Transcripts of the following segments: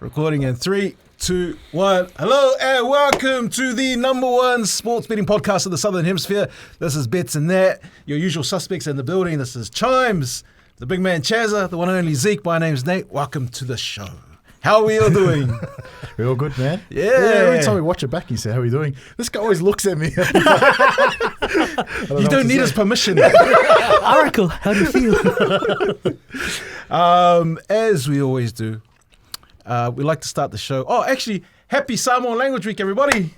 Recording in 3, 2, 1. Hello and welcome to the #1 sports betting podcast of the Southern Hemisphere. This is Betsndat, your usual suspects in the building. This is Chimes, the big man Chazza, the one and only Zeke. My name's Nate. Welcome to the show. How are we all doing? We're all good, man. Yeah. Every time we watch it back, you say, how are you doing? This guy always looks at me. You don't need his permission. Oracle, how do you feel? As we always do, we like to start the show. Oh, actually, happy Samoan Language Week, everybody.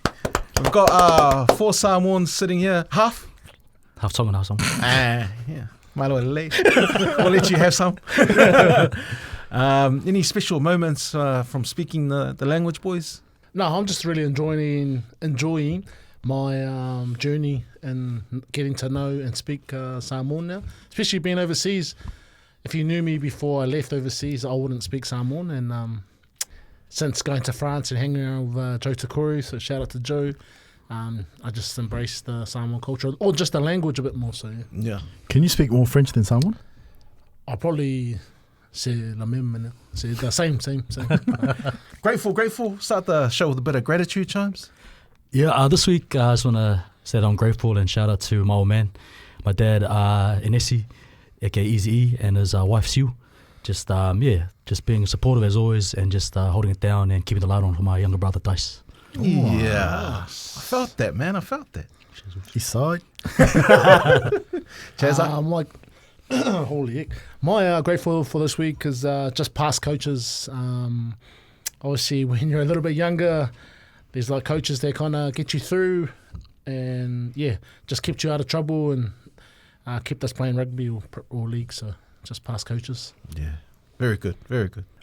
We've got 4 Samoans sitting here. Half Half song. Yeah. Malo late. We'll let you have some. Any special moments from speaking the language, boys? No, I'm just really enjoying my journey and getting to know and speak Samoan now, especially being overseas. If you knew me before I left overseas, I wouldn't speak Samoan. And since going to France and hanging around with Joe Takuru, so shout out to Joe, I just embraced the Samoan culture, or just the language a bit more so. Yeah. Can you speak more French than Samoan? I'll probably say la même, say the same. Grateful. Start the show with a bit of gratitude, Chimes. Yeah, this week I just want to say that I'm grateful and shout out to my old man, my dad, Inesi, aka Easy E, and his wife Sue. Just being supportive as always, and just holding it down and keeping the light on for my younger brother Dice. Yeah. I felt that, man. I felt that. East side. Chazza? I'm like, holy heck. My grateful for this week is just past coaches. Obviously, when you're a little bit younger, there's like coaches that kind of get you through and, just kept you out of trouble and kept us playing rugby or league. So just past coaches. Yeah. Very good.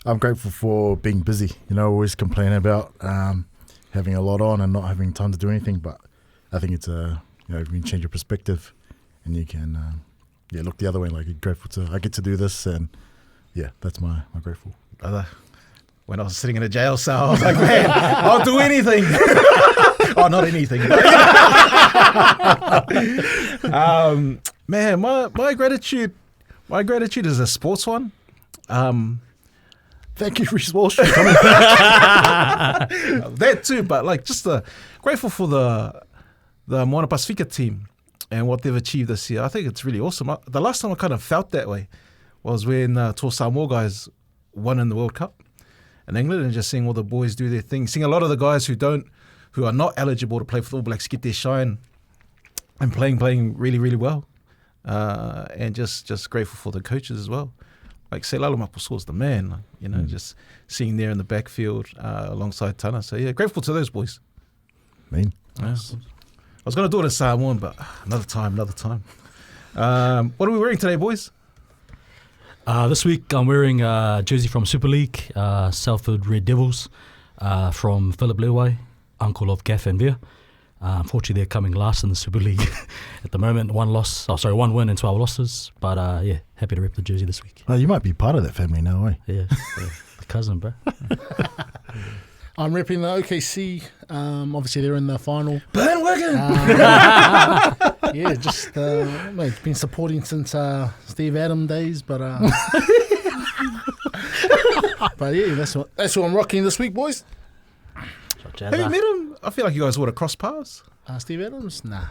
I'm grateful for being busy. Always complaining about having a lot on and not having time to do anything. But I think it's you can change your perspective and you can look the other way. Like, you're grateful I get to do this, and that's my grateful. When I was sitting in a jail cell, I was like, man, I'll do anything. Oh, not anything. Man, my gratitude is a sports one. Thank you, Reece Walsh, for coming. That too, but like just grateful for the Moana Pacifica team and what they've achieved this year. I think it's really awesome. The last time I kind of felt that way was when Tall Samoa guys won in the World Cup in England, and just seeing all the boys do their thing, seeing a lot of the guys who are not eligible to play for the All Blacks get their shine and playing really, really well. And just grateful for the coaches as well. Like Selalo Mapuso's the man, just seeing there in the backfield alongside Tana. So grateful to those boys. Mean. Yeah. I was going to do it in Samoan, but another time. What are we wearing today, boys? This week I'm wearing a jersey from Super League, Salford Red Devils, from Philip Leeway, uncle of Gaff and Veer. Unfortunately, they're coming last in the Super League at the moment. 1 win and 12 losses. But happy to rep the jersey this week. Oh, you might be part of that family now, eh? Yeah. The cousin, bro. I'm repping the OKC. Obviously, they're in the final. Bandwagon! Been supporting since Steve Adams days, but that's what I'm rocking this week, boys. Have you met him? I feel like you guys would have crossed paths. Steve Adams? Nah,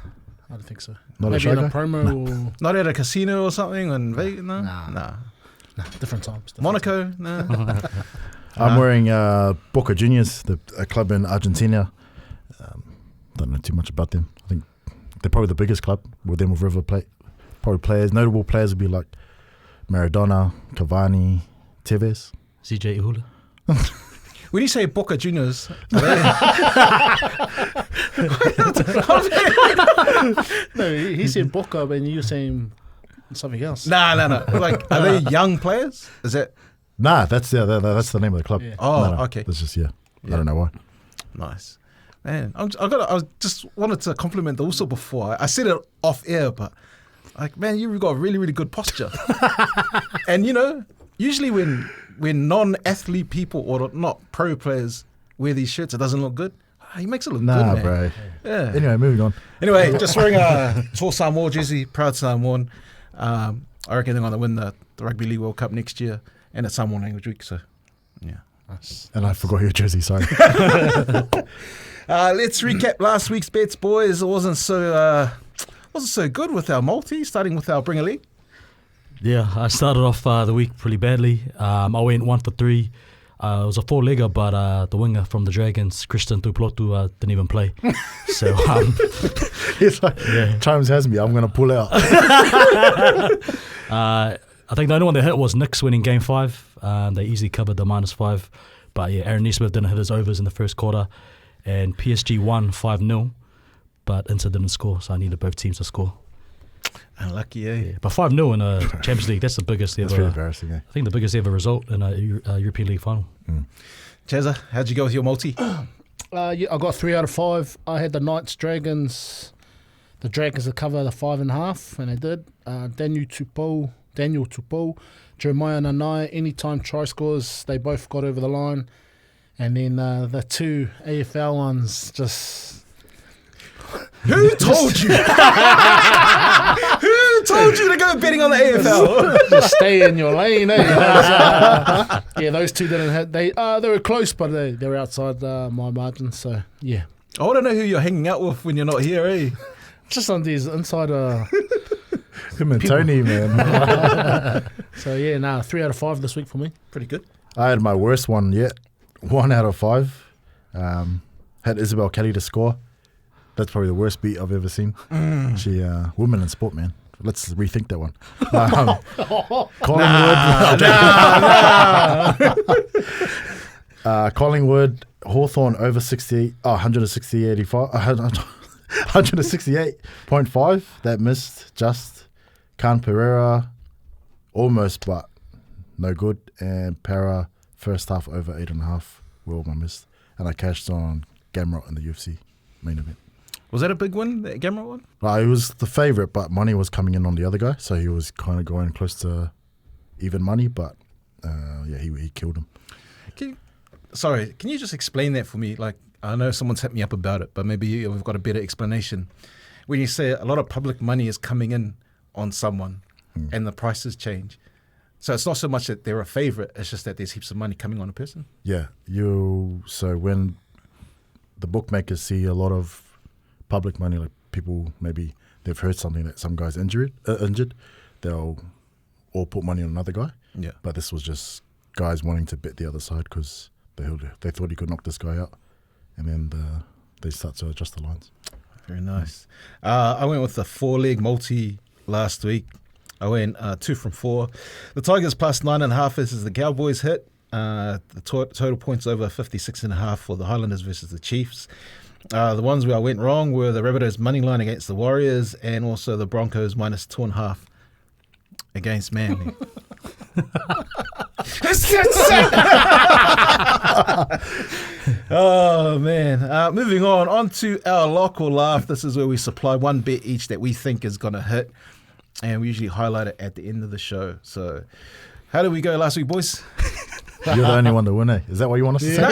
I don't think so. Not Maybe a in a showguy? promo or... Not at a casino or something in Vegas? No? Nah, different times. Monaco? No. I'm wearing Boca Juniors, a club in Argentina. Don't know too much about them. I think they're probably the biggest club. With River Plate. Probably players, notable players would be like Maradona, Cavani, Tevez. CJ Ihula. When you say Boca Juniors, No, he said Boca, and you were saying something else. No. Like, are they young players? Is that? Nah, that's the name of the club. Yeah. Oh, No. okay. That's just I don't know why. Nice. Man, I just wanted to compliment the Uso before. I said it off air, but like, man, you've got really, really good posture. And usually when non-athlete people or not pro players wear these shirts, it doesn't look good. He makes it look good, man. Bro. Yeah. Anyway, moving on. Anyway, just wearing a Tall Samoa jersey, proud Samoan. I reckon they're going to win the Rugby League World Cup next year, and it's Samoan Language Week, so yeah. And I forgot your jersey, sorry. Let's recap last week's bets, boys. It wasn't so good with our multi, starting with our Bringer League. Yeah, I started off the week pretty badly. I went 1 for 3. It was a 4-legger, but the winger from the Dragons, Christian Tupulotu, didn't even play. So, It's like, Chimes has me, I'm going to pull out. I think the only one that hit was Knicks winning Game 5. They easily covered the -5. But yeah, Aaron Nesmith didn't hit his overs in the first quarter. And PSG won 5-0, but Inter didn't score, so I needed both teams to score. Unlucky, eh? Yeah, but 5-0 in a Champions League, that's the biggest ever. That's pretty embarrassing, eh? I think the biggest ever result in a European League final. Chazza, how'd you go with your multi? Yeah, I got 3 out of 5. I had the Knights, Dragons. The Dragons to cover the 5.5, and they did. Daniel Tupou, Jeremiah Nanai, anytime try scores, they both got over the line. And then the 2 AFL ones just... Who told you? Who told you to go betting on the AFL? Just stay in your lane, eh? Yeah, those 2 didn't hit. They were close, but they were outside my margin. So yeah, I want to know who you're hanging out with when you're not here, eh? just on these insider. Him and Tony, man. So yeah, 3 out of 5 this week for me. Pretty good. I had my worst one yet. 1 out of 5. Had Isabel Kelly to score. That's probably the worst beat I've ever seen. She, women in sport, man. Let's rethink that one. Collingwood. Collingwood, Hawthorn over 168.5. That missed just. Khan Pereira, almost, but no good. And Para, first half over 8.5. Were all my missed. And I cashed on Gamrot in the UFC main event. Was that a big win, that Gamrot one? He was the favourite, but money was coming in on the other guy, so he was kind of going close to even money, but he killed him. Can you just explain that for me? Like, I know someone's hit me up about it, but maybe we've got a better explanation. When you say a lot of public money is coming in on someone and the prices change, so it's not so much that they're a favourite, it's just that there's heaps of money coming on a person? Yeah. So when the bookmakers see a lot of public money, like people, maybe they've heard something that some guy's injured, they'll all put money on another guy. Yeah. But this was just guys wanting to bet the other side because they thought he could knock this guy out, and then they start to adjust the lines. Very nice. I went with the 4-leg multi last week. I went 2 from 4. The Tigers plus 9.5 versus the Cowboys hit. The total points over 56.5 for the Highlanders versus the Chiefs. The ones where I went wrong were the Rabbitohs money line against the Warriors and also the Broncos minus 2.5 against Manly. Oh, man. Moving on to our lock or laugh. This is where we supply one bet each that we think is going to hit, and we usually highlight it at the end of the show. So how did we go last week, boys? You're the only one to win, eh? Is that what you want us to say?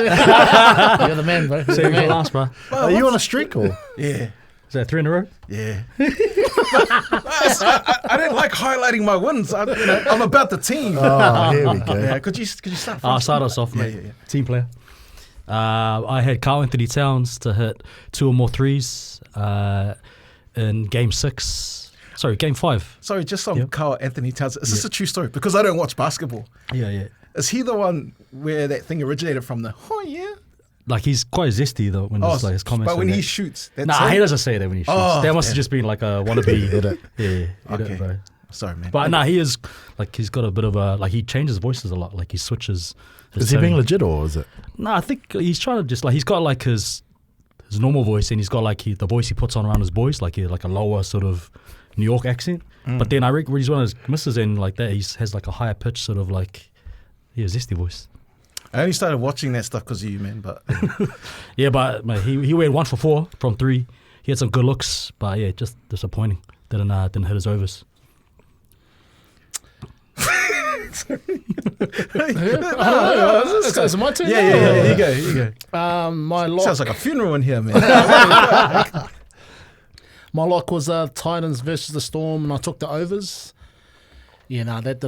You're the man, bro. Save for last, bro. Are you on a streak or? Yeah. Is that 3 in a row? Yeah. I didn't like highlighting my wins. I'm about the team. Oh, here we go. Yeah, could you start? I'll start us off, mate. Yeah. Team player. I had Carl Anthony Towns to hit 2 or more threes in Game 6. Sorry, Game 5. Sorry, just on Carl Anthony Towns. Is this a true story? Because I don't watch basketball. Yeah. Is he the one where that thing originated from? Like, he's quite zesty, though, when it's like his comments. But when like he that. shoots, that's Nah, it? he doesn't say that when he shoots. That must have just been like a wannabe edit. Yeah, Okay. edit, bro. Sorry, man. But he is, like, he's got a bit of a, like, he changes voices a lot. Like, he switches his Is he being tone. legit or is it? No, I think he's trying to just, like, he's got, like, his normal voice, and he's got, like, the voice he puts on around his boys, like a lower sort of New York accent. But then I reckon when he's one of his misses in like that, he has, like, a higher pitch sort of, like, zesty voice. I only started watching that stuff because of you, man. But Yeah, but mate, he went 1 for 4 from 3. He had some good looks, but yeah, just disappointing. Didn't hit his overs. Is it my turn? yeah. Here you go. My lock. Sounds like a funeral in here, man. My lock was Titans versus the Storm, and I took the overs. Yeah, that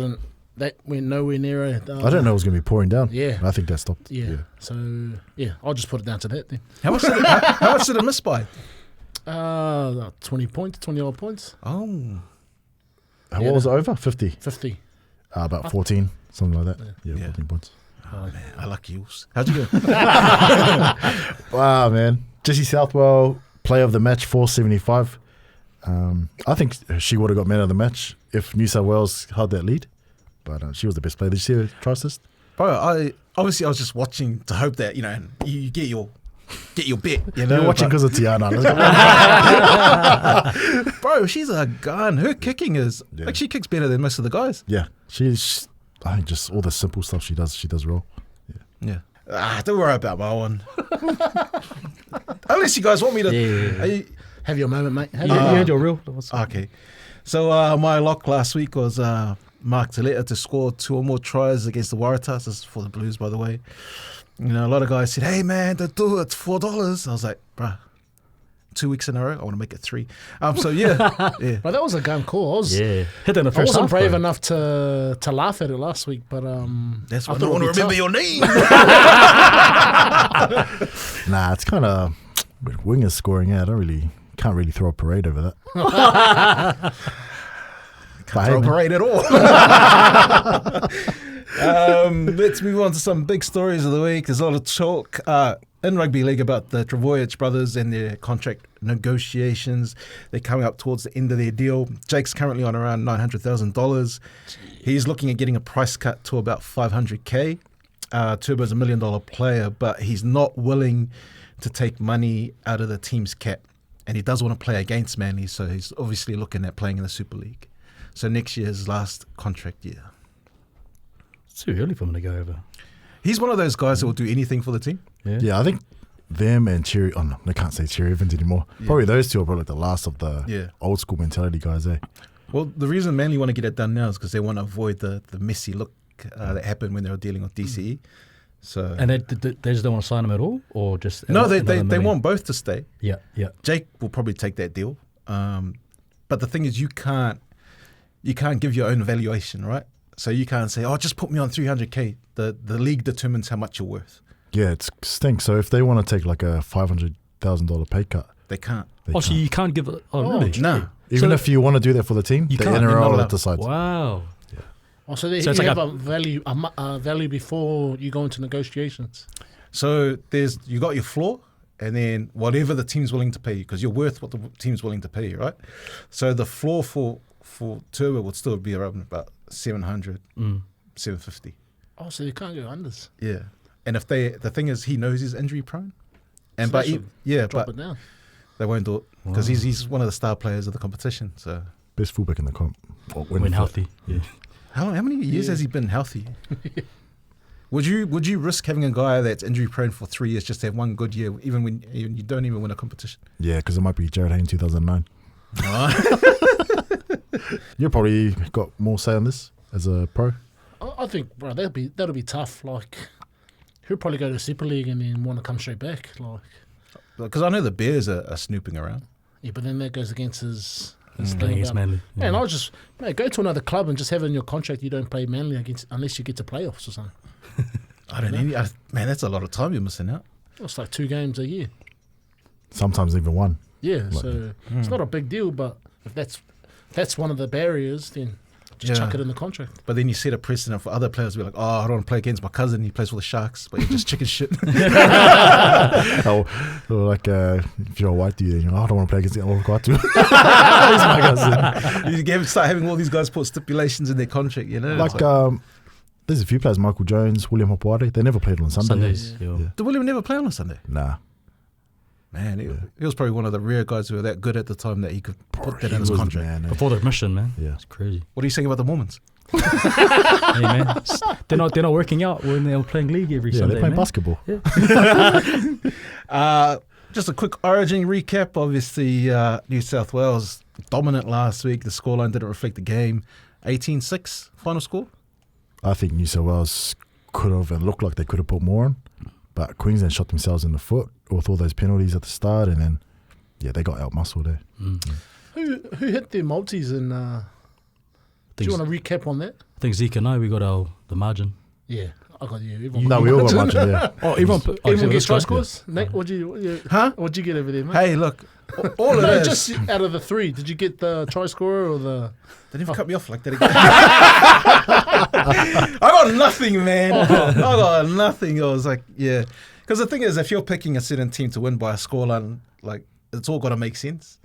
that went nowhere near it. I didn't know it was going to be pouring down. Yeah. I think that stopped. Yeah. So, yeah, I'll just put it down to that then. How much did it miss by? 20 points, 20 odd points. Oh. What was it over? 50? 50. About 14, something like that. Yeah, Yeah. 14 points. Oh, man, I like Eels. How'd you go? Wow, man. Jessie Southwell, player of the match, 475. I think she would have got man of the match if New South Wales held that lead. But she was the best player. Did you see her try assist? Bro, I was just watching to hope that, you get your bet. You're watching because of Tiana. Bro, she's a gun. Her kicking is like she kicks better than most of the guys. Yeah, I think just all the simple stuff she does well. Yeah. Don't worry about my one. Unless you guys want me to. Yeah. Have your moment, mate. You had your reel. Okay. So my lock last week was Mark Taleta to score 2 or more tries against the Waratahs. This is for the Blues, by the way. A lot of guys said, "Hey man, don't do it. It's $4." I was like, bruh, 2 weeks in a row. I want to make it 3. So yeah. But that was a gun call. Hit in the I first wasn't half, brave bro. enough to laugh at it last week, but That's why I thought don't want to it'd be remember tough. your name. Nah, it's kind of wingers scoring. Yeah, can't really throw a parade over that. Can't throw a parade at all. Let's move on to some big stories of the week. There's a lot of talk in rugby league about the Travoyage brothers and their contract negotiations. They're coming up towards the end of their deal. Jake's currently on around $900,000. He's looking at getting a price cut to about $500K. Turbo's $1 million player, but he's not willing to take money out of the team's cap. And he does want to play against Manly, so he's obviously looking at playing in the Super League. So next year is his last contract year. It's too early for him to go over. He's one of those guys that will do anything for the team. Yeah, I think them and Cherry. Oh no, they can't say Cherry Evans anymore. Yeah. Probably those two are probably like the last of the old school mentality guys. Well, the reason Manly want to get it done now is because they want to avoid the messy look that happened when they were dealing with DCE. So And they just don't want to sign him at all, or just no, they million? want both to stay. Yeah. Jake will probably take that deal, but the thing is, you can't give your own valuation, right? So you can't say, "Oh, just put me on $300K." The league determines how much you're worth. Yeah, it stinks. So if they want to take like a $500,000 pay cut, They can't. So you can't give it. Oh, really? No. even So- if you want to do that for the team, You the can't, you're not NRL allowed. decides. Wow. Oh, so they So it's you like have a value before you go into negotiations. So you got your floor, and then whatever the team's willing to pay you, because you're worth what the team's willing to pay you, right? So the floor for Turbo would still be around about 700, 750. Oh, so you can't go unders. Yeah. And if the thing is, he knows he's injury prone, and So but they should Drop but it down. they won't do it because he's one of the star players of the competition. So Best fullback in the comp. When healthy. Yeah. how many years has he been healthy? Would you risk having a guy that's injury prone for 3 years just to have one good year, even when you don't even win a competition? Yeah, because it might be Jared Hayne 2009. You probably got more say on this as a pro. I think, bro, that'll be tough. Like, he'll probably go to Super League and then want to come straight back. Like, Because I know the Bears are snooping around. yeah, but then that goes against his Playing thing against about- Manly. Man, I'll just go to another club and just have in your contract you don't play Manly against unless you get to playoffs or something. Man, that's a lot of time you're missing out. It's like 2 games a year. Sometimes even one. Yeah, so it's not a big deal. But if that's one of the barriers, then just chuck it in the contract. But then you set a precedent for other players to be like, oh, I don't want to play against my cousin. He plays for the Sharks, but you're just chicken shit. Or like if you're a white dude, I don't want to play against the other guy too. He's my cousin. You start having all these guys put stipulations in their contract, you know? Like there's a few players, Michael Jones, William Hopuare, they never played on Sundays. Sundays. Yeah. Did William never play on a Sunday? Nah. Man, he was probably one of the rare guys who were that good at the time that he could put that He in his was the contract. man, eh? Before the admission, man. Yeah. It's crazy. What are you saying about the Mormons? Hey, man. They're not working out when they're playing league every Yeah, Sunday, they're playing man. basketball. Just a quick Origin recap. Obviously, New South Wales dominant last week. The scoreline didn't reflect the game. 18-6 final score. I think New South Wales could have and looked like they could have put more on, but Queensland shot themselves in the foot with all those penalties at the start, and then they got out muscled there. Who hit their multis in Do you want to recap on that? I think Zeke and I, we got the margin. Yeah, I got you. Everyone No, we all got margin, yeah. Oh, everyone gets try scores? Nate, what'd you get over there, mate? Hey, look, all of this. Just out of the three, did you get the try scorer or the... Don't even cut me off like that again. I got nothing, man. I got nothing. I was like, yeah. Because the thing is, if you're picking a certain team to win by a scoreline, like, it's all got to make sense.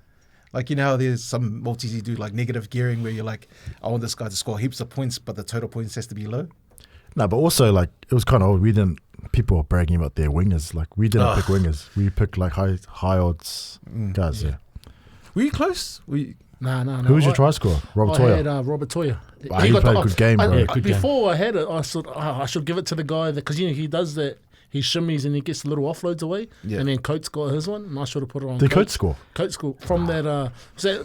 Like, you know how there's some multis you do, like, negative gearing where you're like, I want this guy to score heaps of points, but the total points has to be low. No, but also, like, it was kind of odd. People were bragging about their wingers. Like, we didn't pick wingers. We picked, like, high odds guys, yeah. Were you close? No. Who was your try scorer? Robert Toya? I had Robert Toya. He played a good game, bro. Before I had it, I thought, I should give it to the guy because he does that. He shimmies and he gets the little offloads away. Yeah. And then Coates got his one, and I should have put it on. Did Coates score? Coates scored from that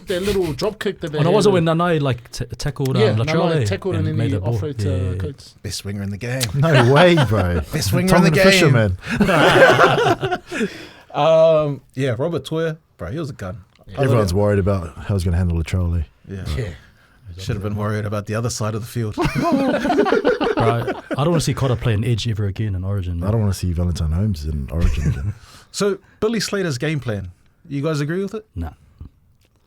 little drop kick that they had. Was it when Nanai tackled Latrell? Yeah, tackled and then he offloaded to Coates. Best winger in the game. No way, bro. Best winger in the game. Fisherman. Yeah, Robert Toya, bro, he was a gun. Yeah. Everyone's worried about how he's going to handle Latrell. Yeah. Should have been worried about the other side of the field. Bro, I don't want to see Cotter play an edge ever again in Origin. Man. I don't want to see Valentine Holmes in Origin again. So, Billy Slater's game plan, you guys agree with it? No.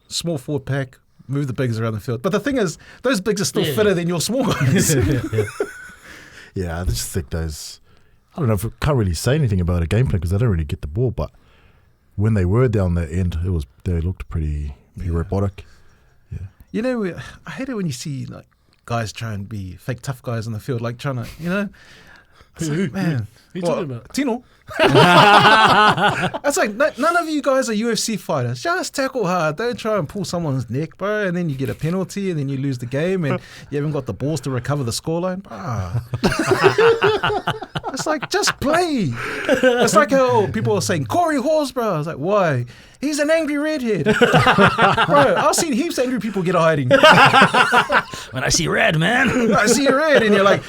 Small forward pack, move the bigs around the field. But the thing is, those bigs are still fitter than your small guys. Yeah, I just think those... I don't know if I can't really say anything about a game plan because they don't really get the ball, but when they were down the end, they looked pretty robotic. You know, I hate it when you see like guys try and be fake tough guys on the field, like trying to, you know. Who are you talking about? Tino. That's like, none of you guys are UFC fighters. Just tackle hard. Don't try and pull someone's neck, bro. And then you get a penalty and then you lose the game and you haven't got the balls to recover the scoreline. It's like, just play. It's like how people are saying, Corey Horsburgh. I was like, why? He's an angry redhead. Bro, I've seen heaps of angry people get a hiding. When I see red, man. I see red and you're like,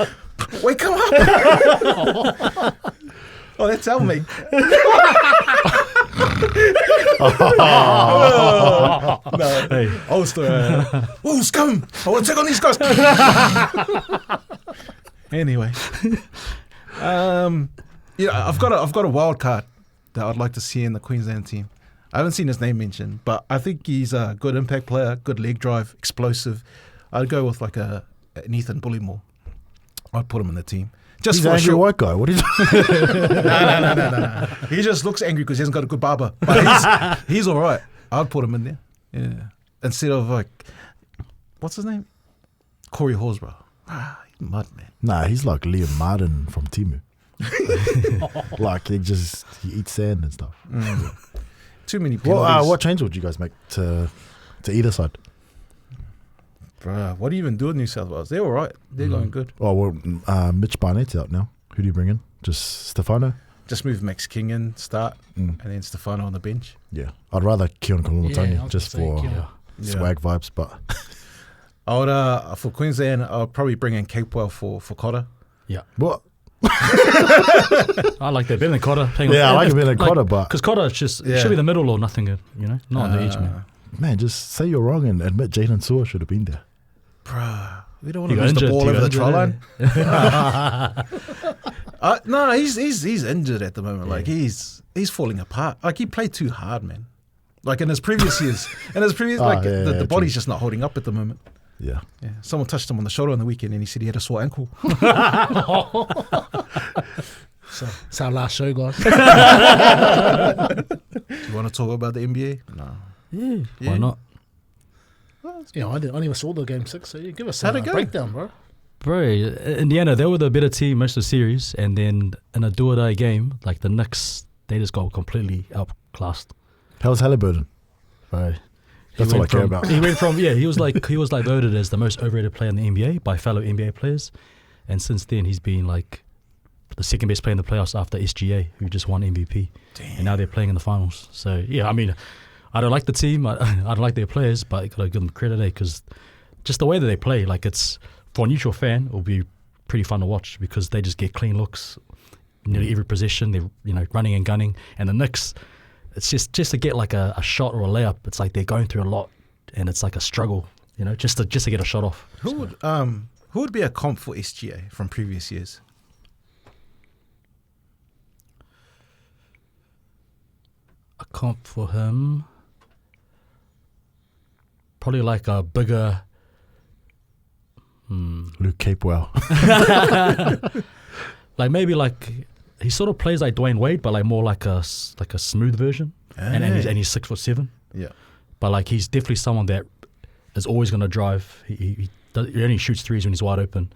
wake him up. Oh, that's our mate. No. Hey. Oh, scum. I want to take on these guys. Anyway. I've got a wild card that I'd like to see in the Queensland team. I haven't seen his name mentioned, but I think he's a good impact player, good leg drive, explosive. I'd go with like an Ethan Bullimore. I'd put him in the team. Just he's an angry white guy. What is No. He just looks angry because he hasn't got a good barber. But he's all right. I'd put him in there. Yeah. Instead of like, what's his name? Corey Horsburgh. He's mud, man. Nah, he's like Liam Martin from Timu. Like he eats sand and stuff. Too many penalties. What change would you guys make to either side? Bruh, what do you even do in New South Wales? They're all right. They're going good. Oh, well, Mitch Barnett's out now. Who do you bring in? Just Stefano? Just move Max King in, start, and then Stefano on the bench. Yeah. I'd rather Keon Kolomotongi just for swag Yeah. vibes, but... I would, for Queensland, I'll probably bring in Capewell for Cotter. Yeah. What? I like that better than Cotter. I like it better than Cotter, but... Because Cotter should be the middle or nothing, you know? Not on the edge, man. Man, just say you're wrong and admit Jalen Sewer should have been there. Bruh, we don't want to lose the ball over the try line. No, he's injured at the moment. Like he's falling apart. Like he played too hard, man. Like in his previous years, the body's just not holding up at the moment. Yeah. Someone touched him on the shoulder on the weekend and he said he had a sore ankle. So it's our last show, guys. Do you want to talk about the NBA? No. Yeah. Why not? Yeah, I didn't even saw the game 6, so you give us How'd a it go? breakdown, bro. Bro, Indiana, they were the better team most of the series, and then in a do-or-die game, like the Knicks, they just got completely outclassed. How's Halliburton? Bro, That's all I care about. He went from he was like voted as the most overrated player in the NBA by fellow NBA players, and since then he's been like the second best player in the playoffs after SGA, who just won MVP. Damn. And now they're playing in the finals. So yeah, I mean, I don't like the team, I don't like their players, but I gotta give them credit because just the way that they play, like it's for a neutral fan, it'll be pretty fun to watch because they just get clean looks nearly every possession. They're running and gunning, and the Knicks, it's just to get like a shot or a layup. It's like they're going through a lot, and it's like a struggle. just to get a shot off. Who would be a comp for SGA from previous years? A comp for him, probably like a bigger. Luke Capewell. Like maybe he sort of plays like Dwayne Wade, but like more like a smooth version, and he's 6'7". Yeah. But like he's definitely someone that is always going to drive. He only shoots threes when he's wide open,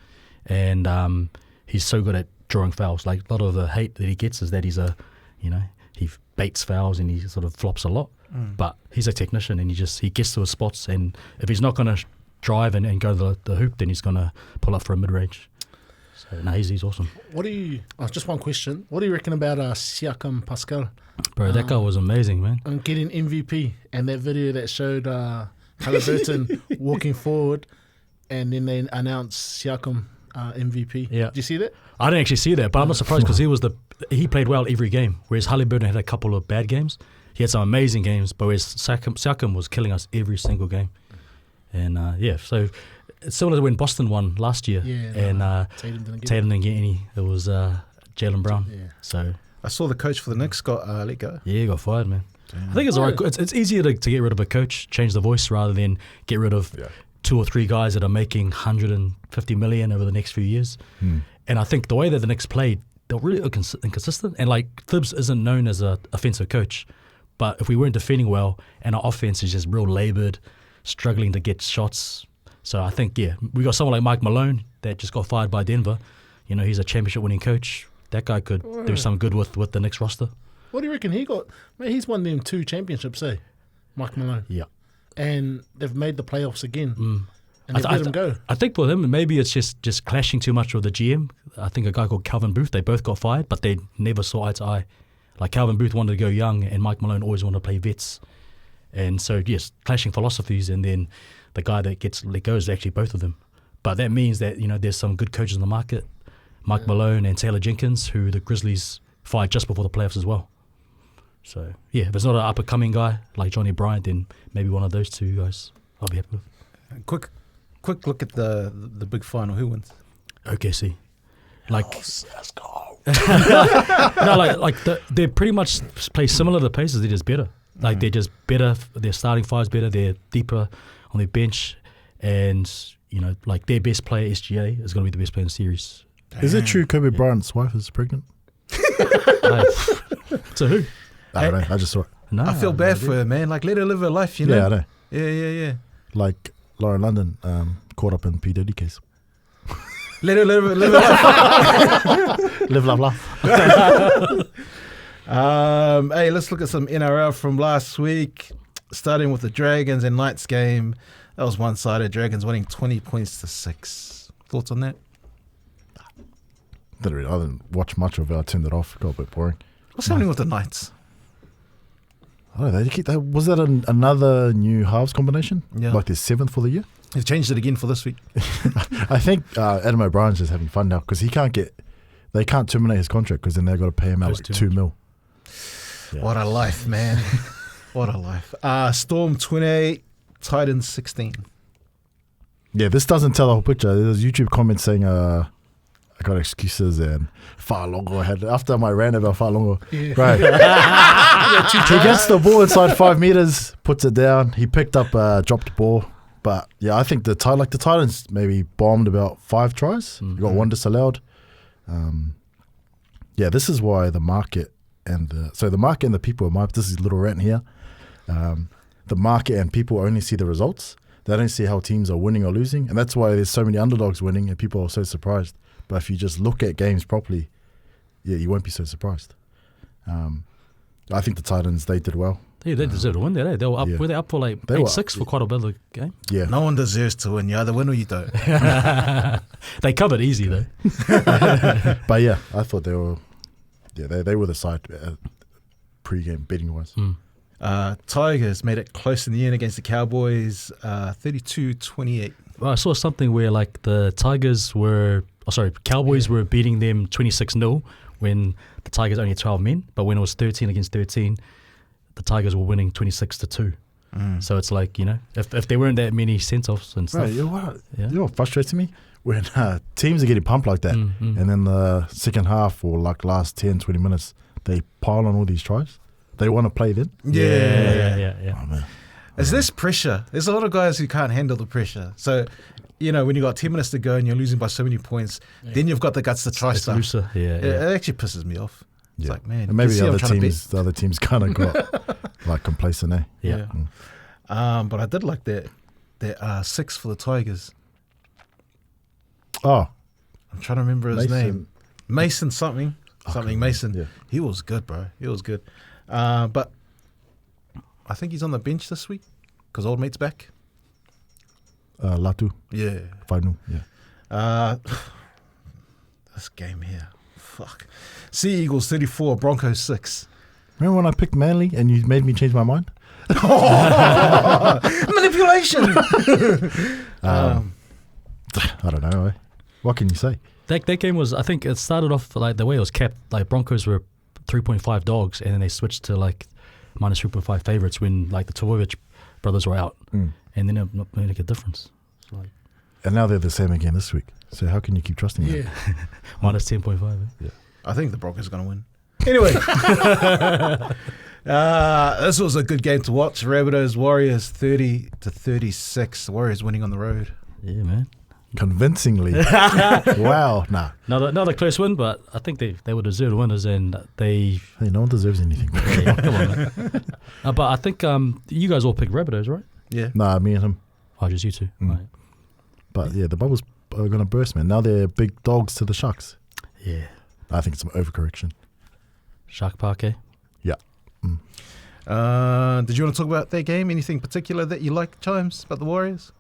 and he's so good at drawing fouls. Like a lot of the hate that he gets is that he baits fouls and he sort of flops a lot. But he's a technician and he gets to his spots, and if he's not going to drive and go to the hoop, then he's going to pull up for a mid-range. So no, he's awesome. Just one question. What do you reckon about Siakam Pascal? Bro, that guy was amazing, man. And getting MVP, and that video that showed Halliburton walking forward, and then they announced Siakam MVP. Yeah. Did you see that? I didn't actually see that, but I'm not surprised because he played well every game, whereas Halliburton had a couple of bad games. He had some amazing games, but whereas Siakam was killing us every single game. And so it's similar to when Boston won last year, and Tatum didn't get any. It was Jaylen Brown. Yeah. So I saw the coach for the Knicks got let go. yeah, he got fired, man. Damn. I think it's all right. It's easier to get rid of a coach, change the voice, rather than get rid of 2 or 3 guys that are making 150 million over the next few years. And I think the way that the Knicks played, they're really inconsistent. And like Thibs isn't known as an offensive coach, but if we weren't defending well and our offense is just real laboured, struggling to get shots. So I think, we got someone like Mike Malone that just got fired by Denver. He's a championship-winning coach. That guy could do some good with the Knicks roster. What do you reckon he got? Man, he's won them 2 championships, Mike Malone. Yeah. And they've made the playoffs again. And they've let him go. I think for him, maybe it's just clashing too much with the GM. I think a guy called Calvin Booth, they both got fired, but they never saw eye to eye. Like Calvin Booth wanted to go young, and Mike Malone always wanted to play vets. And so, yes, clashing philosophies, and then the guy that gets let go is actually both of them. But that means that, there's some good coaches in the market, Mike Malone and Taylor Jenkins, who the Grizzlies fired just before the playoffs as well. So, if it's not an up-and-coming guy like Johnny Bryant, then maybe one of those 2 guys I'll be happy with. Quick look at the big final. Who wins? OKC. Let's go. They pretty much play similar to the Pacers. They're just better. Like they're just better. Their starting five's better. They're deeper on their bench, and their best player SGA is going to be the best player in the series. Is it true Kobe Bryant's wife is pregnant? So who? I don't know. I just saw it. No, I feel bad for her, man. Like, let her live her life, Yeah, I know. Yeah. Like Lauren London caught up in P. Diddy case. Let her live her life. Live, love, laugh. Hey, let's look at some NRL from last week. Starting with the Dragons and Knights game. That was one-sided. Dragons winning 20 points to 6. Thoughts on that? I didn't watch much of it. I turned it off. It got a bit boring. What's happening with the Knights? I don't know. Was that another new halves combination? Yeah. Like their 7th for the year? They've changed it again for this week. I think Adam O'Brien's just having fun now because they can't terminate his contract because then they've got to pay him out like $2 million. Yeah. What a life, man. What a life. Storm 28, Titans 16. Yeah, this doesn't tell the whole picture. There's YouTube comments saying I got excuses and Fa'alogo had after my rant about Fa'alogo. Yeah. Right. He gets the ball inside 5 meters, puts it down. He picked up a dropped ball. But yeah, I think the Titans maybe bombed about 5 tries. Mm-hmm. Got 1 disallowed. This is why the market and the people. This is a little rant here. The market and people only see the results. They don't see how teams are winning or losing, and that's why there's so many underdogs winning, and people are so surprised. But if you just look at games properly, you won't be so surprised. I think the Titans, they did well. Yeah, they deserve to win that. They were up. Yeah. Were they up for like 8-6 for quite a bit of the game? Yeah. No one deserves to win. You either win or you don't. They covered easy though. But yeah, I thought they were. Yeah, they were the side pre-game betting wise. Mm. Tigers made it close in the end against the Cowboys, 32-28. Well, I saw something where like the Cowboys were beating them 26-0 when the Tigers only had 12 men, but when it was 13 against 13, the Tigers were winning 26-2. So it's like, you know, if there weren't that many sent-offs and stuff. Right, you know what? Yeah. You know what frustrates me? When teams are getting pumped like that, and then the second half or like last 10, 20 minutes, they pile on all these tries. They want to play then. Yeah. Oh, man. There's less pressure. There's a lot of guys who can't handle the pressure. So, you know, when you got 10 minutes to go and you're losing by so many points, then you've got the guts to try It's stuff. looser. Yeah. It actually pisses me off. It's Yeah. like, man, And maybe you can see the other teams kind of got like complacent, eh? Yeah. But I did like that 6 for the Tigers. Oh, I'm trying to remember his name. Mason something. Something Mason. Yeah. He was good, bro. He was good. But I think he's on the bench this week because old mate's back. Latu, Yeah. final, yeah. This game here. Fuck. Sea Eagles 34, Broncos 6. Remember when I picked Manly and you made me change my mind? Manipulation. I don't know, eh? What can you say? That game was, I think it started off like the way it was kept, like Broncos were 3.5 dogs and then they switched to like minus 3.5 favourites when like the Tavovic brothers were out. And then it not made a difference. It's like And now they're the same again this week. So how can you keep trusting them? minus 10.5. Eh? Yeah. I think the Broncos are going to win. Anyway. This was a good game to watch. Rabbitohs Warriors 30-36. The Warriors winning on the road. Yeah, man. Convincingly. Wow. Nah. Not a close win, but I think they were deserved winners and they... Hey, no one deserves anything. Yeah, come on, man. But I think you guys all picked Rabbitohs, right? Yeah. Nah, me and him. Oh, just you two. Right. But yeah, the bubbles are going to burst, man. Now they're big dogs to the Sharks. Yeah. I think it's an overcorrection. Shark Park, eh? Yeah. Did you want to talk about that game? Anything particular that you like, Chimes, about the Warriors?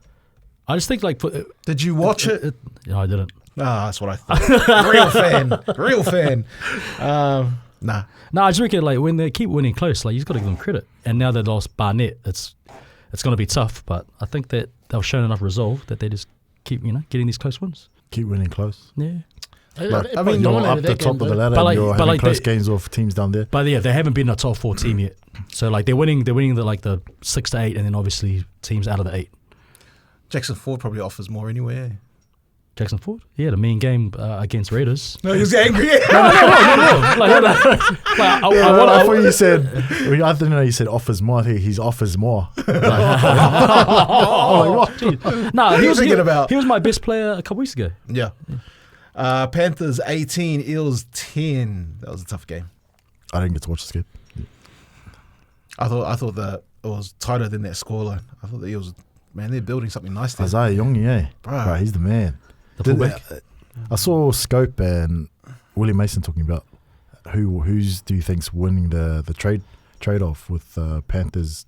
I just think like... Did you watch it? No, I didn't. That's what I thought. Real fan. Nah. No, I just reckon like when they keep winning close, like you've got to give them credit. And now they lost Barnett, it's going to be tough. But I think that they've shown enough resolve that they just keep getting these close wins. Keep winning close. Yeah. Like, I mean, you're up the top of the ladder But and like- you're but having like close they- games off teams down there. But yeah, they haven't been a top 4 team yet. So like they're winning the 6 to 8, and then obviously teams out of the 8. Jackson Ford probably offers more anyway. Jackson Ford, yeah, the mean game against Raiders. No, he was angry. Like, I thought you said, I didn't know you said offers more. I think he's offers more. No, he was thinking about- He was my best player a couple weeks ago. Yeah. Panthers 18, Eels 10. That was a tough game. I didn't get to watch this game. I thought that it was tighter than that scoreline. I thought the Eels, man, they're building something nice there. Isaiah Yongi, eh? Bro. Bro, he's the man. The fullback. I saw Scope and Willie Mason talking about who's do you think's winning the trade off with Panthers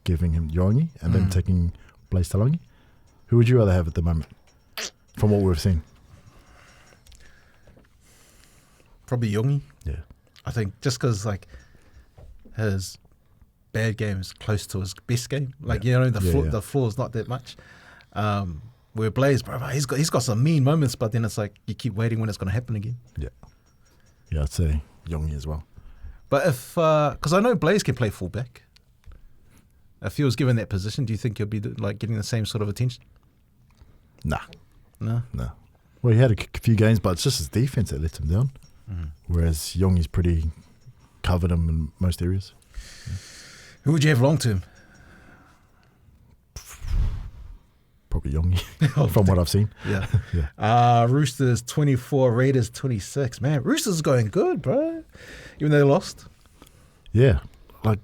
giving him Yongi and then taking Blaise Talongi. Who would you rather have at the moment from what we've seen? Probably Youngie. Yeah. I think just because like his bad game is close to his best game. Like the floor is not that much. Where Blaise, bro, he's got some mean moments, but then it's like you keep waiting when it's going to happen again. Yeah, I'd say Yongi as well. But if because I know Blaise can play fullback. If he was given that position, do you think he'll be like getting the same sort of attention? Nah. No. Well, he had a few games, but it's just his defense that let him down. Whereas Yongi's pretty covered him in most areas. Who would you have long term? Probably Yongi, from what I've seen. Yeah. Yeah. Roosters 24, Raiders 26. Man, Roosters is going good, bro. Even though they lost. Yeah, like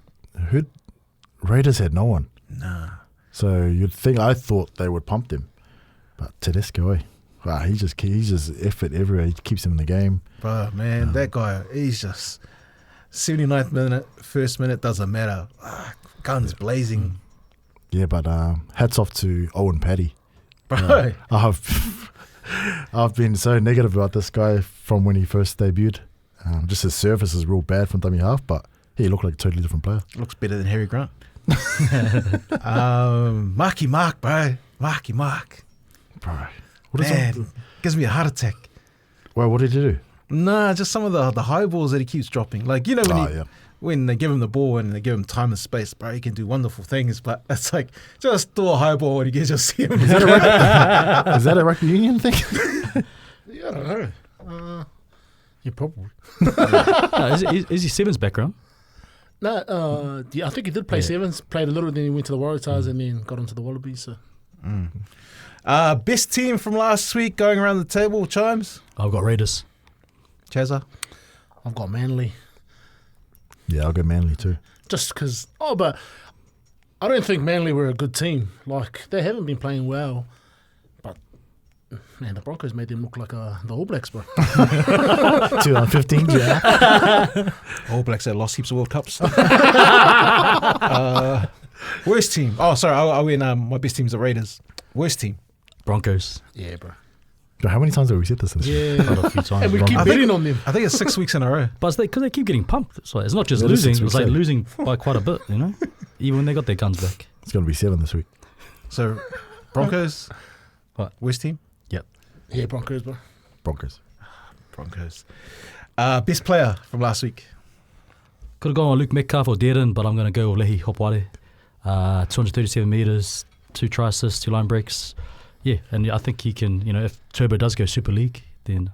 Raiders had no one. Nah. So I thought they would pump them, but Tedesco, he's just effort everywhere. He keeps him in the game. Bro, man, that guy, he's just 79th minute, first minute, doesn't matter. Guns blazing. Yeah, but hats off to Owen Paddy. Bro. I've been so negative about this guy from when he first debuted. Just his surface is real bad from dummy half, but he looked like a totally different player. Looks better than Harry Grant. Marky Mark, bro. Marky Mark. Bro, Man, gives me a heart attack. Well, what did he do? Nah, just some of the high balls that he keeps dropping. Like, you know, when they give him the ball and they give him time and space, bro, he can do wonderful things. But it's like, just throw a high ball and you can just see him. Is that a rugby union thing? Yeah, I don't know. Yeah, probably. Is he Sevens background? No, I think he did play Sevens. Played a little, then he went to the Waratahs and then got onto the Wallabies. So. Best team from last week going around the table, Chimes? I've got Raiders. Chazza? I've got Manly. Yeah, I'll go Manly too. Just because, but I don't think Manly were a good team. Like, they haven't been playing well. But, man, the Broncos made them look like the All Blacks, bro. 2015, yeah. All Blacks that lost heaps of World Cups. Worst team? Oh, sorry, I win. My best team's the Raiders. Worst team? Broncos. Yeah, bro. How many times have we said this? Yeah. Quite a few times. And we keep betting on them. I think it's 6 weeks in a row. But it's because they keep getting pumped. So it's not just It is losing. 6 It's like weeks, losing by quite a bit, you know? Even when they got their guns back. It's going to be 7 this week. So, Broncos? What? Worst team? Yeah, Broncos, bro. Broncos. Broncos. Best player from last week? Could have gone on Luke Metcalf or Dearden, but I'm going to go with Lehi Hopware. 237 metres, 2 try assists, 2 line breaks. Yeah, and I think he can, you know, if Turbo does go Super League, then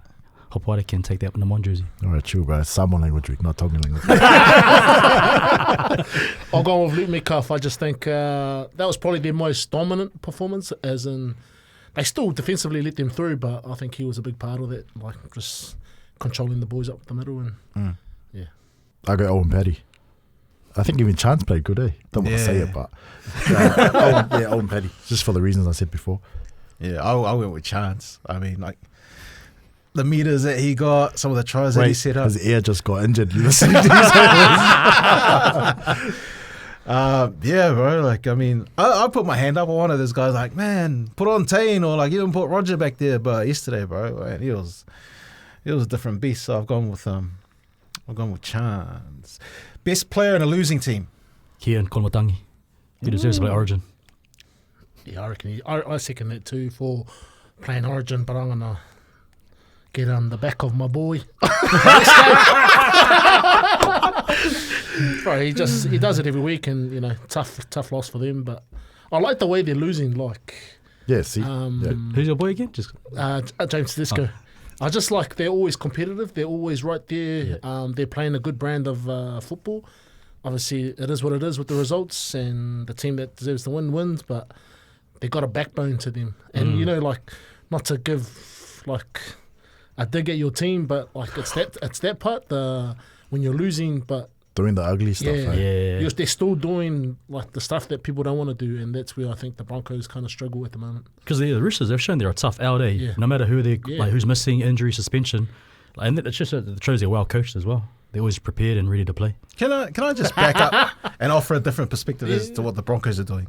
Hopware can take that number 1 jersey. All right, chill, bro. It's Samoan language week, not Tongan language. I'll go with Luke Metcalf. I just think that was probably their most dominant performance, as in they still defensively let them through, but I think he was a big part of that, like just controlling the boys up the middle. And I go Owen Paddy. I think even Chance played good, eh? Don't want to say it, but Owen Paddy. Just for the reasons I said before. Yeah, I went with Chance. I mean, like, the meters that he got, some of the tries that he set up. His ear just got injured. You listened to yeah, bro. Like, I mean, I put my hand up on one of those guys. Like, man, put on Tane or like even put Roger back there. But yesterday, bro, man, he was a different beast. So I've gone with Chance. Best player in a losing team. Kian Kolmatangi. He deserves to play Origin. Yeah, I reckon I second that too for playing Origin, but I'm going to get on the back of my boy. Bro, he does it every week, and you know, tough loss for them. But I like the way they're losing. Like, Yeah, see. Who's your boy again? Just James Tedesco. I just like they're always competitive. They're always right there. Yeah. They're playing a good brand of football. Obviously, it is what it is with the results, and the team that deserves to win wins. But they got a backbone to them, and you know, like, not to give like a dig at your team, but like it's that part when you're losing, but Doing the ugly stuff. Yeah. eh? they're still doing like the stuff that people don't want to do, and that's where I think the Broncos kind of struggle at the moment. because the Roosters, they've shown they're a tough out, eh? Yeah. No matter who they Yeah. like, who's missing, injury, suspension, and it shows they're well coached as well. They're always prepared and ready to play. Can I just back up and offer a different perspective as to what the Broncos are doing?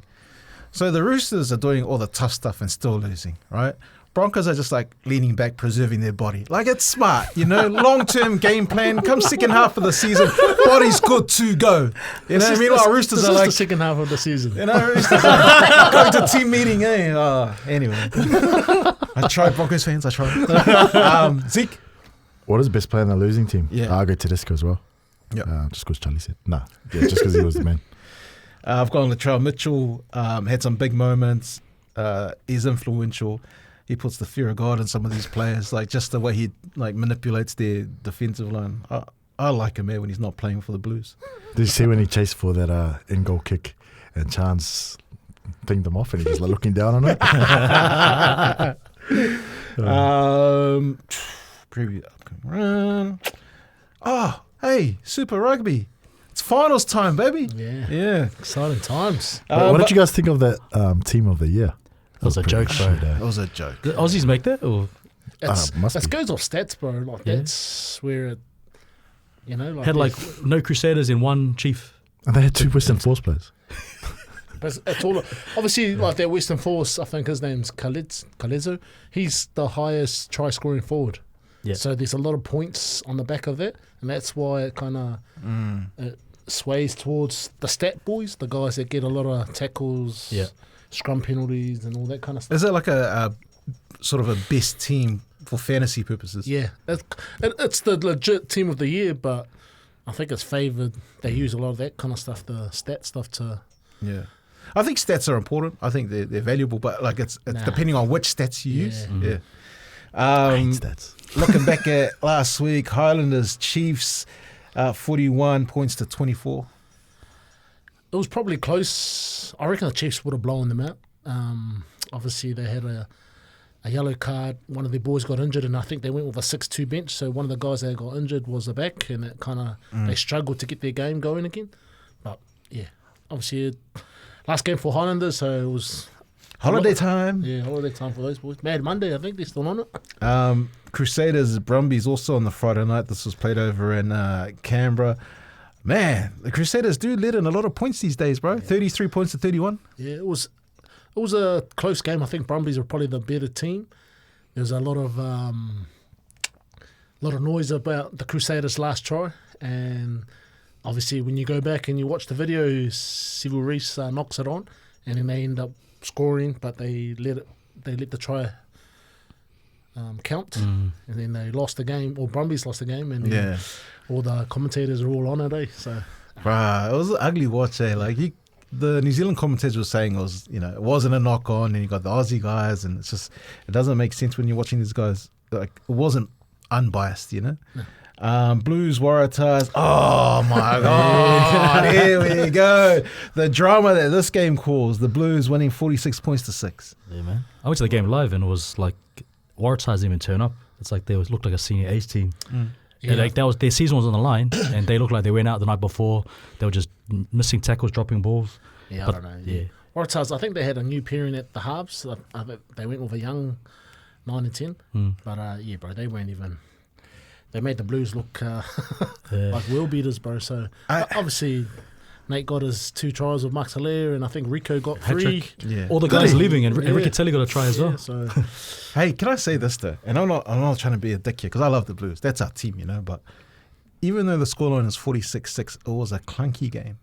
So the Roosters are doing all the tough stuff and still losing, right? Broncos are just like leaning back, preserving their body. Like, it's smart, you know, long-term game plan. Come second half of the season, body's good to go. You know, meanwhile Roosters this are is like, the second half of the season. you know, Roosters are going to team meeting, eh? Anyway, I tried, Broncos fans. I tried. Zeke. What is the best player in the losing team? Yeah. I'll go Tedesco as well. Yeah. Just because Charlie said. Nah. Yeah, just because he was the man. I've gone Latrell Mitchell. Had some big moments. He's influential. He puts the fear of God in some of these players, like just the way he like manipulates their defensive line. I like him, man, when he's not playing for the Blues. Did you see when he chased for that in-goal kick and Chance dinged them off and he was like looking down on it? Preview upcoming run. Oh, hey, Super Rugby. It's finals time, baby. Yeah. Exciting times. What did you guys think of that team of the year? That was a joke, bro. That was a joke. The Aussies make that, or Must It be. goes off stats, bro. Like, that's where it, you know, like had like if- no Crusaders in one chief. And they had 2 Western Force players. But it's all obviously like their Western Force. I think his name's Kalezo. He's the highest try scoring forward. Yeah. So there's a lot of points on the back of that, and that's why it kind of sways towards the stat boys, the guys that get a lot of tackles, Yeah. scrum penalties, and all that kind of stuff. Is it like a sort of a best team for fantasy purposes. Yeah, it's the legit team of the year, but I think it's favoured. They use a lot of that kind of stuff, the stat stuff to. Yeah. I think stats are important. I think they're valuable, but like it's depending on which stats you use. Yeah. I hate stats. Looking back at last week, Highlanders Chiefs, 41 points to 24. It was probably close. I reckon the Chiefs would have blown them out. Obviously, they had a yellow card. One of their boys got injured, and I think they went with a 6-2 bench. So one of the guys that got injured was the back, and it kind of they struggled to get their game going again. But yeah, obviously, last game for Highlanders, so it was Holiday time. Yeah, holiday time for those boys. Mad Monday, I think they're still on it. Crusaders Brumbies also on the Friday night. This was played over in Canberra. Man, the Crusaders do let in a lot of points these days, bro. 33 points to 31. Yeah, it was a close game. I think Brumbies were probably the better team. There was a lot of noise about the Crusaders' last try, and obviously when you go back and you watch the video, Civil Reese knocks it on, and then they end up scoring, but they let the try count, and then they lost the game, or Brumbies lost the game, and all the commentators are all on it, so. Bruh, it was an ugly watch, Like the New Zealand commentators were saying it wasn't a knock on, and you got the Aussie guys, and it's just, it doesn't make sense when you're watching these guys. Like, it wasn't unbiased, No. Blues Waratahs. Oh my God! Here we go. The drama that this game caused. The Blues winning 46 points to 6. Yeah, man. I went to the game live, and it was like Waratahs didn't even turn up. It's like they looked like a senior age team. Yeah. Like their season was on the line, and they looked like they went out the night before. They were just missing tackles, dropping balls. Yeah, I don't know. Yeah. Waratahs, I think they had a new pairing at the halves. They went with a young 9 and 10. But bro, they weren't even. They made the Blues look like world beaters, bro. So obviously, Nate got his 2 tries with Max Hilaire, and I think Rico got 3. Yeah. All the guys leaving, and Ricky Telly got a try as well. So. Hey, can I say this though? And I'm not trying to be a dick here because I love the Blues. That's our team, But even though the scoreline is 46-6, it was a clunky game,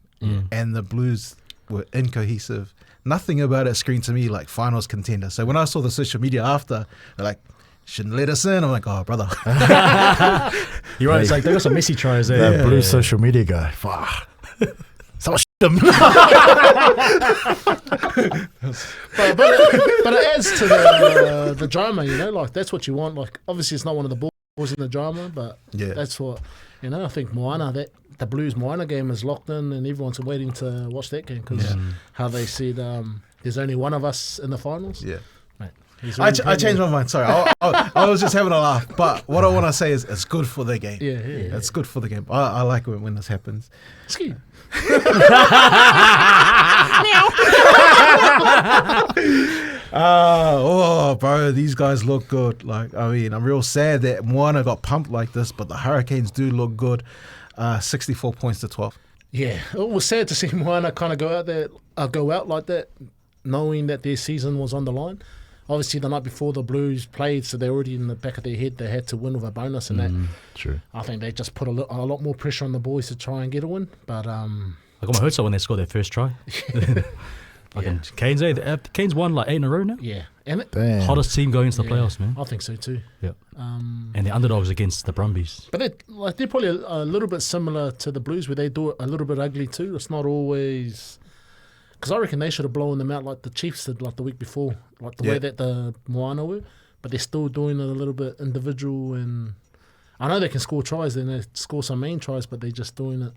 and the Blues were incohesive. Nothing about it screamed to me like finals contender. So when I saw the social media after, they're like, shouldn't let us in. I'm like, oh, brother. You're right. It's like they got some messy tries there. That blue social media guy. Fuck. Someone him. But it adds to the drama, Like that's what you want. Like obviously, it's not one of the boys in the drama, but that's what I think Moana, that the Blues Moana game is locked in, and everyone's waiting to watch that game because how they said there's only one of us in the finals. Yeah. I changed my mind. Sorry, I was just having a laugh. But what I want to say is, it's good for the game. Yeah. It's good for the game. I like it when this happens. Ski. Bro, these guys look good. Like, I mean, I'm real sad that Moana got pumped like this, but the Hurricanes do look good. 64 points to 12. Yeah, it was sad to see Moana kind of go out like that, knowing that their season was on the line. Obviously, the night before the Blues played, so they're already in the back of their head. They had to win with a bonus, and that. True. I think they just put a lot more pressure on the boys to try and get a win. But I got my hopes up when they scored their first try. Canes, Canes won like 8 in a row now. Yeah, and hottest team going into the playoffs, man. I think so too. Yeah. And the underdogs against the Brumbies. But they're probably a little bit similar to the Blues, where they do it a little bit ugly too. It's not always. Because I reckon they should have blown them out like the Chiefs did like the week before, like the way that the Moana were. But they're still doing it a little bit individual, and I know they can score tries and they score some main tries, but they're just doing it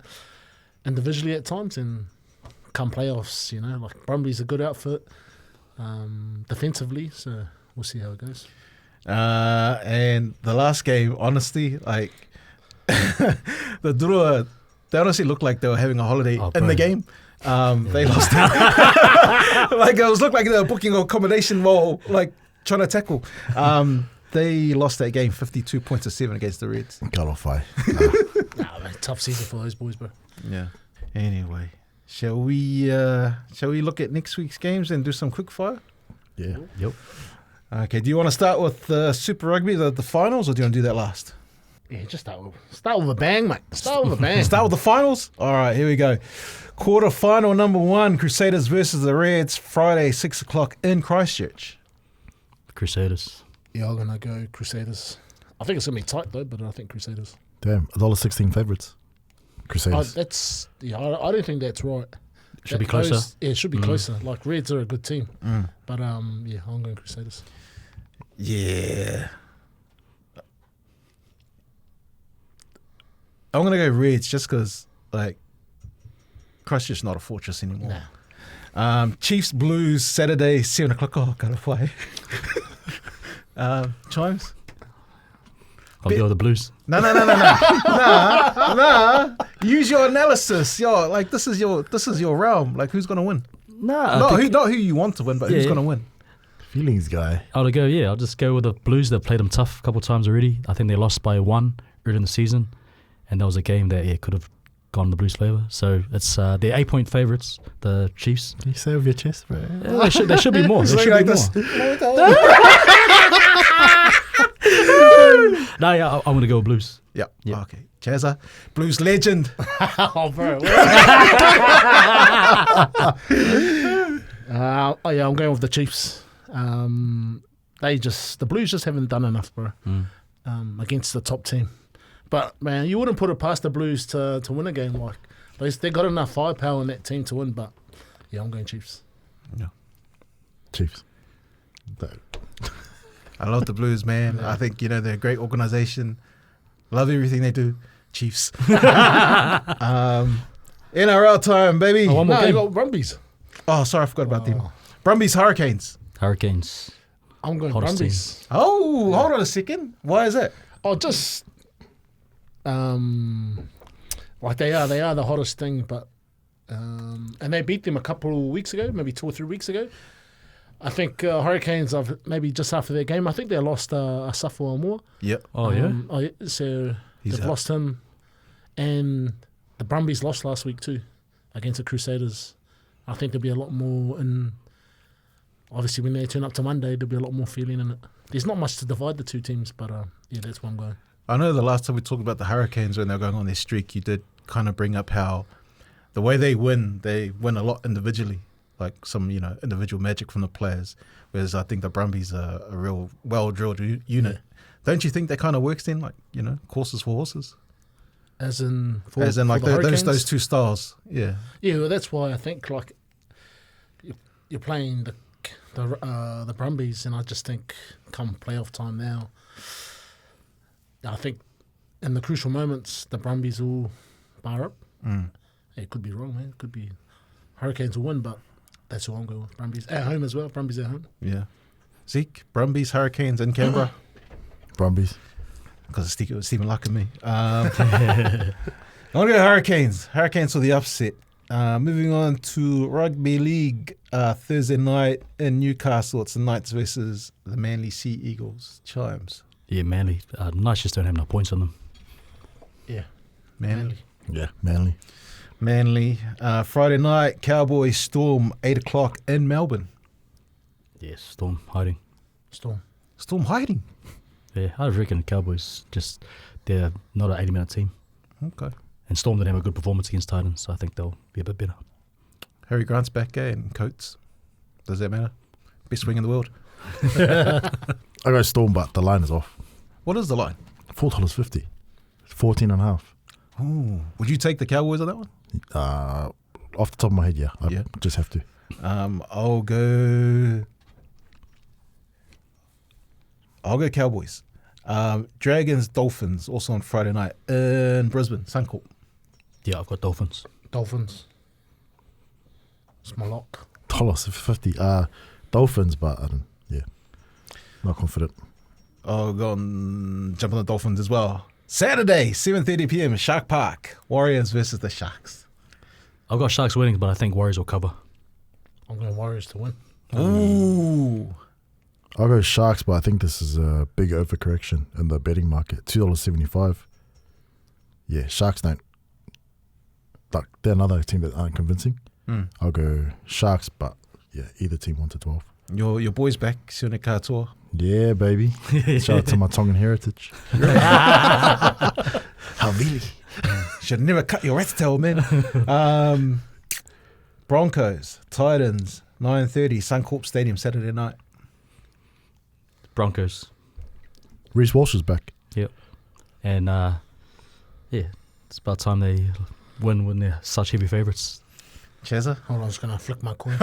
individually at times. And come playoffs, like Brumbies a good outfit defensively, so we'll see how it goes. And the last game, honestly, like the Drua, they honestly looked like they were having a holiday in the game. They lost it. Like it looked like they were booking accommodation while like trying to tackle. They lost that game 52 points to 7 against the Reds. Got off man, tough season for those boys, bro. Yeah. Anyway, shall we look at next week's games and do some quick fire? Yeah. Yep. Okay. Do you want to start with Super Rugby, the finals, or do you want to do that last? Yeah, just start with a bang, mate. Start with a bang. Start with the finals? All right, here we go. Quarter final number 1, Crusaders versus the Reds, Friday, 6 o'clock in Christchurch. Crusaders. Yeah, I'm going to go Crusaders. I think it's going to be tight, though, but I think Crusaders. Damn, $1.16 favourites. Crusaders. I don't think that's right. Should be closer. It should be closer. Like, Reds are a good team. But, I'm going Crusaders. Yeah. I'm going to go Reds just because, like, Christchurch not a fortress anymore. Nah. Chiefs Blues Saturday 7 o'clock. Oh, gotta play. Chimes. I'll go with the Blues. No. Use your analysis. Like this is your realm. Like who's gonna win? Nah, Not who you want to win, but who's gonna win? Feelings guy. I'll just go with the Blues. They've played them tough a couple of times already. I think they lost by 1 early in the season, and that was a game that could have gone in the Blues' favour. So it's they're 8-point favourites, the Chiefs. You say with your chest, bro. Yeah, there should be more. There should like be this. more. No, yeah, I'm going to go with Blues. Yeah. Yeah. Okay. Chazza, Blues legend. Oh, bro. I'm going with the Chiefs. The Blues just haven't done enough, bro, against the top team. But, man, you wouldn't put it past the Blues to win a game. Like, they got enough firepower in that team to win, but, yeah, I'm going Chiefs. Yeah. Chiefs. I love the Blues, man. I think, they're a great organisation. Love everything they do. Chiefs. NRL time, baby. Oh, one more No, game. you got Brumbies. Oh, sorry, I forgot about them. Brumbies Hurricanes. Hurricanes. I'm going Hottest Brumbies. Oh, hold on a second. Why is that? Oh, just like they are the hottest thing, but and they beat them a couple of weeks ago, maybe 2 or 3 weeks ago. I think Hurricanes maybe just after their game. I think they lost Asafo Moore. Yep. Oh, yeah? So He's they've out. lost him, and the Brumbies lost last week too against the Crusaders. I think there'll be a lot more, and obviously when they turn up to Monday, there'll be a lot more feeling in it. There's not much to divide the two teams, but that's where I'm going. I know the last time we talked about the Hurricanes when they were going on their streak, you did kind of bring up how the way they win a lot individually, like some, individual magic from the players, whereas I think the Brumbies are a real well-drilled unit. Yeah. Don't you think that kind of works then, like, horses for horses? As in like the those two styles, yeah. Yeah, well, that's why I think like you're playing the Brumbies, and I just think come playoff time now, I think in the crucial moments the Brumbies will bar up. It could be wrong, man. It could be Hurricanes will win, but that's who I'm going with. Brumbies at home as well. Brumbies at home. Yeah. Zeke, Brumbies, Hurricanes in Canberra. Brumbies. Because it's Stephen Luck and me. I want to go Hurricanes. Hurricanes for the upset. Moving on to Rugby League. Thursday night in Newcastle. It's the Knights versus the Manly Sea Eagles. Chimes. Yeah, Manly. Knights just don't have enough points on them. Yeah, Manly. Yeah, Manly. Manly. Friday night, Cowboys Storm, 8 o'clock in Melbourne. Yes, Storm hiding. Storm. Storm hiding. Yeah, I reckon Cowboys they're not an 80-minute team. Okay. And Storm didn't have a good performance against Titans, so I think they'll be a bit better. Harry Grant's back, and Coates. Does that matter? Best wing in the world. I go Storm, but the line is off. What is the line? $4.50. 14.5. Oh, would you take the Cowboys on that one? Off the top of my head, yeah. I just have to. I'll go Cowboys. Dragons, Dolphins, also on Friday night in Brisbane, Suncorp. Yeah, I've got Dolphins. Dolphins. It's my lock. $1.50. Dolphins, but I don't. Yeah, not confident. I'll go and jump on the Dolphins as well. Saturday, 7:30 p.m. Shark Park. Warriors versus the Sharks. I've got Sharks winning, but I think Warriors will cover. I'm going Warriors to win. Ooh. I'll go Sharks, but I think this is a big overcorrection in the betting market. $2.75. Yeah, Sharks don't. Like, they're another team that aren't convincing. I'll go Sharks, but yeah, either team 1-12. Your boy's back, Sione Katoa. Yeah, baby. Shout out to my Tongan heritage. Havili. Should never cut your rat's tail, man. Broncos, Titans, 9:30, Suncorp Stadium, Saturday night. Broncos. Reece Walsh is back. Yep. And it's about time they win when they're such heavy favourites. Cheza? Hold on, I'm just going to flick my coin.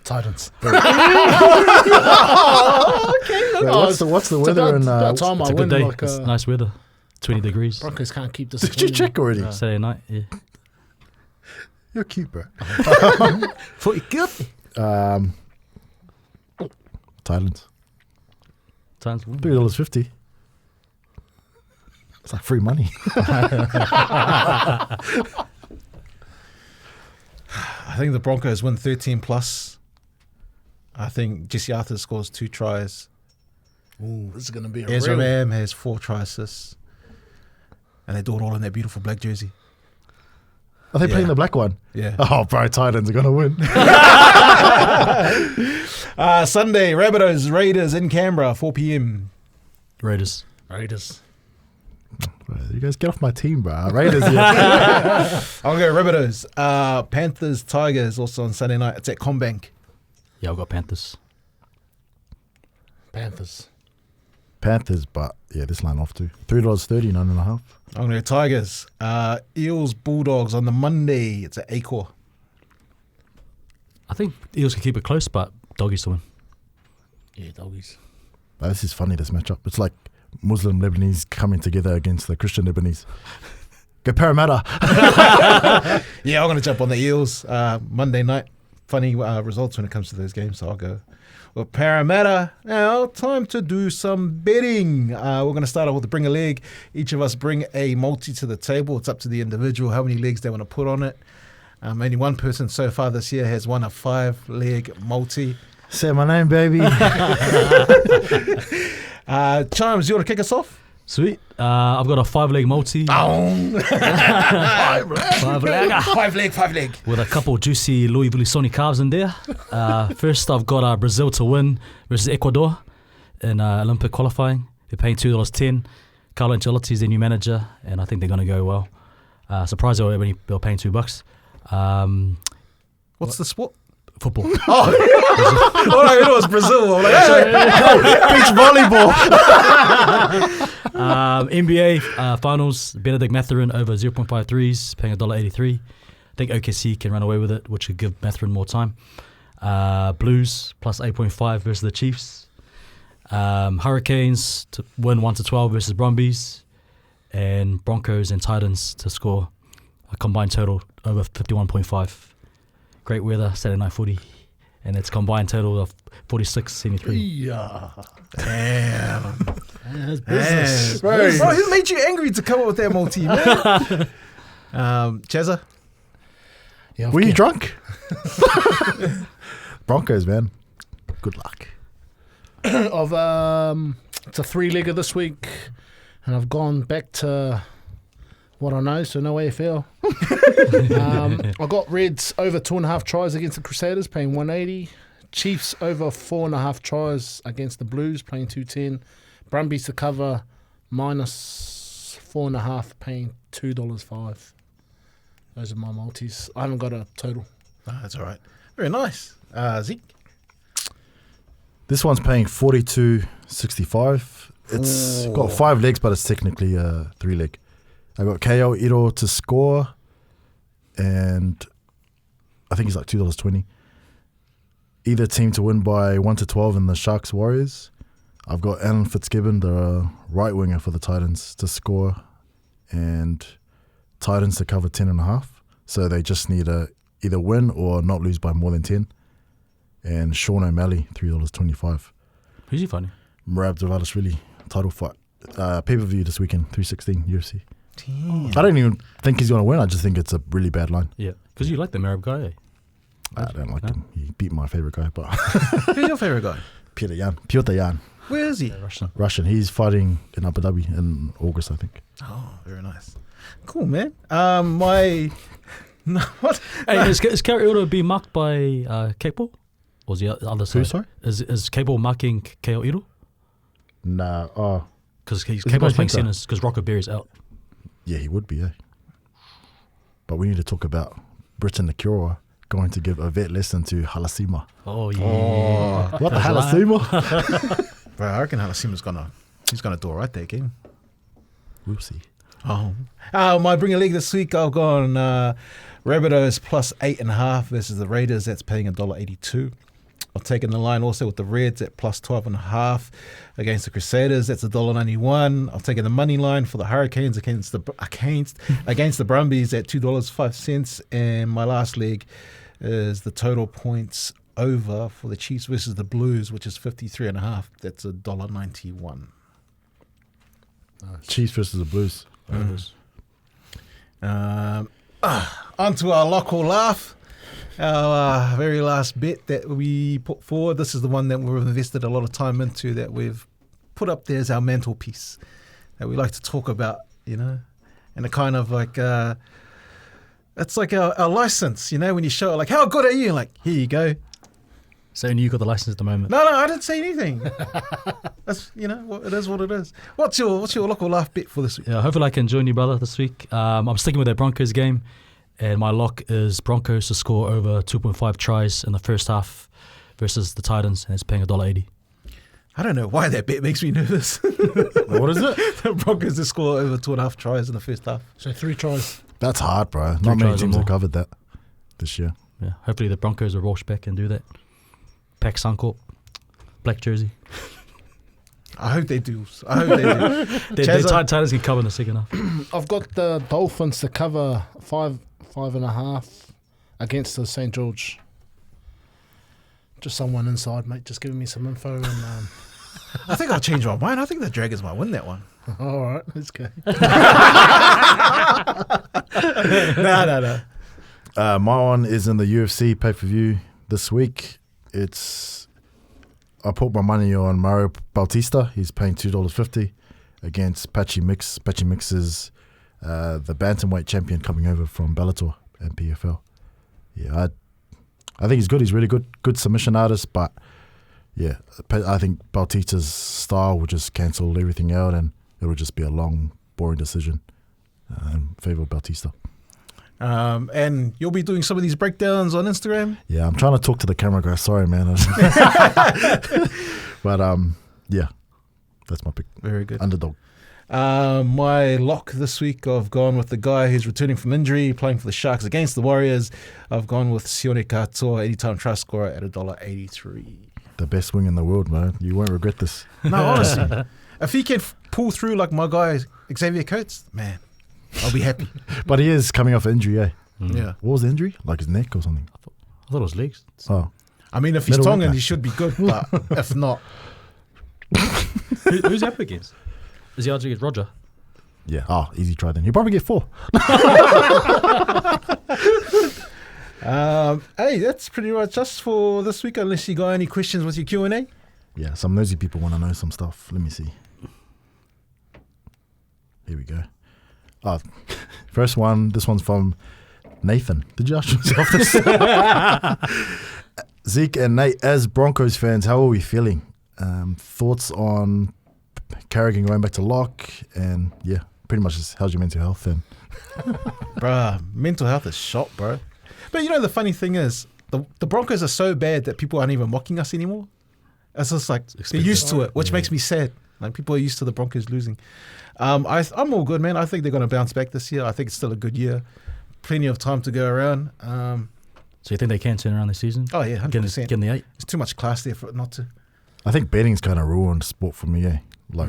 Titans. What's the weather in about time It's I a good win. day. Like, It's nice weather. 20 degrees. Broncos can't keep this. Did you check already? Saturday night, yeah. You're cute, bro. Footy good. Titans. Times win. $3.50. It's like free money. I think the Broncos win 13 plus. I think Jesse Arthur scores 2 tries. Ooh, this is going to be a Ezra real... Mam has 4 try assists. And they do it all in that beautiful black jersey. Are they Yeah. playing the black one? Yeah. Oh, bro, Titans are going to win. Sunday, Rabbitohs, Raiders in Canberra, 4 p.m. Raiders. Bro, you guys get off my team, bro. Raiders, yeah. I'll go Rabbitohs. Panthers, Tigers also on Sunday night. It's at Combank. Yeah, I've got Panthers. Panthers, but yeah, this line off too. $3.30, 9.5. I'm going to go Tigers. Eels, Bulldogs on the Monday. It's at Acor. I think Eels can keep it close, but doggies to win. Yeah, doggies. This is funny, this matchup. It's like Muslim Lebanese coming together against the Christian Lebanese. Go Parramatta. Yeah, I'm going to jump on the Eels. Monday night. Funny results when it comes to those games, so I'll go with Parramatta. Now, time to do some betting. We're going to start off with the bring a leg. Each of us bring a multi to the table. It's up to the individual how many legs they want to put on it. Only one person so far this year has won a 5-leg multi. Say my name, baby. Chimes, you want to kick us off? Sweet. I've got a 5-leg multi. Five leg. With a couple juicy Louis Vuitton calves in there. First, I've got Brazil to win versus Ecuador in Olympic qualifying. They're paying $2.10. Carlo Ancelotti is their new manager, and I think they're going to go well. Surprised they were paying $2. What's the sport? Football. Oh, I know it was Brazil. I'm like, Beach volleyball. NBA finals. Benedict Mathurin over 0.5 threes, paying $1.83. I think OKC can run away with it, which would give Mathurin more time. Blues plus 8.5 versus the Chiefs. Hurricanes to win 1-12 versus Brumbies. And Broncos and Titans to score a combined total over 51.5. Great weather, Saturday night footy. And it's combined total of 46-73. Yeah. damn. That's business. Bro, who made you angry to come up with that multi, man? Cheza? Yeah, Were you drunk? Broncos, man. Good luck. It's a 3-legger this week, and I've gone back to what I know, so no AFL. I got Reds over 2.5 tries against the Crusaders, paying $1.80. Chiefs over 4.5 tries against the Blues, paying $2.10. Brumbies to cover minus 4.5, paying $2.05. Those are my multis. I haven't got a total. That's all right. Very nice. Zeke? This one's paying $42.65. It's got 5 legs, but it's technically a 3-leg. I got KO Iro to score, and I think he's like $2.20. Either team to win by 1-12 in the Sharks Warriors. I've got Alan Fitzgibbon, the right winger for the Titans, to score, and Titans to cover 10.5. So they just need to either win or not lose by more than 10. And Sean O'Malley, $3.25. Who's he fighting? Murab Dvalishvili, title fight. Pay-per-view this weekend, 316 UFC. Damn. I don't even think he's going to win. I just think it's a really bad line. Yeah, because you like the Arab guy, eh? I don't like him. He beat my favorite guy, but Who's your favourite guy? Piotr Jan. Where is he? Russian. He's fighting in Abu Dhabi in August, I think. Oh, very nice. Cool, man. My... No, what? Hey, is Kerry Ildo being marked by Capo? Or is the other side? Who, sorry? Is Capo marking KO Iro? Nah. Oh, Because he Capo's playing playing centers because Rocco Berry's out. yeah, he would be, eh? But we need to talk about Britain Nakura going to give a vet lesson to Halasima. Oh, yeah. What the Halasima? Bro, I reckon Halasima's he's gonna do all right that game. We'll see. My bring a leg this week. I've gone Rabbitohs plus 8.5 versus the Raiders. That's paying $1.82. I've taken the line also with the Reds at plus 12.5 against the Crusaders. That's $1.91. I've taken the money line for the Hurricanes against the Brumbies at $2.05. And my last leg is the total points over for the Chiefs versus the Blues, which is 53.5. That's $1.91. Nice. Chiefs versus the Blues. Onto our lock or laugh. Our very last bet that we put forward. This is the one that we've invested a lot of time into, that we've put up there as our mantelpiece that we like to talk about, and a kind of like, it's like our license, when you show it, like, how good are you? Like, here you go. So only you got the license at the moment. No, I didn't say anything. That's, it is what it is. What's your lock or laugh bet for this week? Yeah, hopefully I can join you, brother, this week. I'm sticking with that Broncos game. And my lock is Broncos to score over 2.5 tries in the first half versus the Titans, and it's paying $1.80. I don't know why that bet makes me nervous. What is it? The Broncos to score over 2.5 tries in the first half. So 3 tries. That's hard, bro. Not many teams have covered that this year. Yeah, hopefully the Broncos will rush back and do that. Pack Suncorp, black jersey. I hope they do. The Titans can cover in the second half. I've got the Dolphins to cover 5.5 against the St. George. Just someone inside, mate, just giving me some info. And I think I'll change my mind. I think the Dragons might win that one. all right, let's go. No. My one is in the UFC pay-per-view this week. I put my money on Mario Bautista. He's paying $2.50 against Patchy Mix. Patchy Mix is the bantamweight champion coming over from Bellator and PFL. Yeah, I think he's good. He's really good submission artist, but yeah, I think Bautista's style will just cancel everything out, and it will just be a long, boring decision in favor of Bautista. And you'll be doing some of these breakdowns on Instagram? Yeah, I'm trying to talk to the camera guy. Sorry, man. But yeah, that's my pick. Very good. Underdog. My lock this week, I've gone with the guy who's returning from injury, playing for the Sharks against the Warriors. I've gone with Sione Katoa, anytime try scorer at $1.83. The best wing in the world, man. You won't regret this. No, honestly. If he can pull through like my guy, Xavier Coates, man, I'll be happy. But he is coming off injury, eh? Yeah. What was the injury? Like his neck or something? I thought it was legs. Oh. I mean, if he's Middle Tongan, winger. he should be good, but if not. Who's he up against? Is he out against Roger? Yeah. Oh, easy try then. He'll probably get 4. Hey, that's pretty much us for this week, unless you got any questions with your Q&A. Yeah, some nosy people want to know some stuff. Let me see. Here we go. Oh, first one. This one's from Nathan. Did you ask yourself this? Zeke and Nate, as Broncos fans, how are we feeling? Thoughts on Carrigan going back to lock, and yeah, pretty much just how's your mental health then? Bruh, mental health is shot, bro. But the funny thing is, the Broncos are so bad that people aren't even mocking us anymore. It's just like they're used to it, which makes me sad. Like, people are used to the Broncos losing. I'm all good, man. I think they're going to bounce back this year. I think it's still a good year. Plenty of time to go around. So you think they can turn around this season? Oh, yeah, 100%. Get in the 8? There's too much class there for it not to. I think betting's kind of ruined sport for me, eh? Like,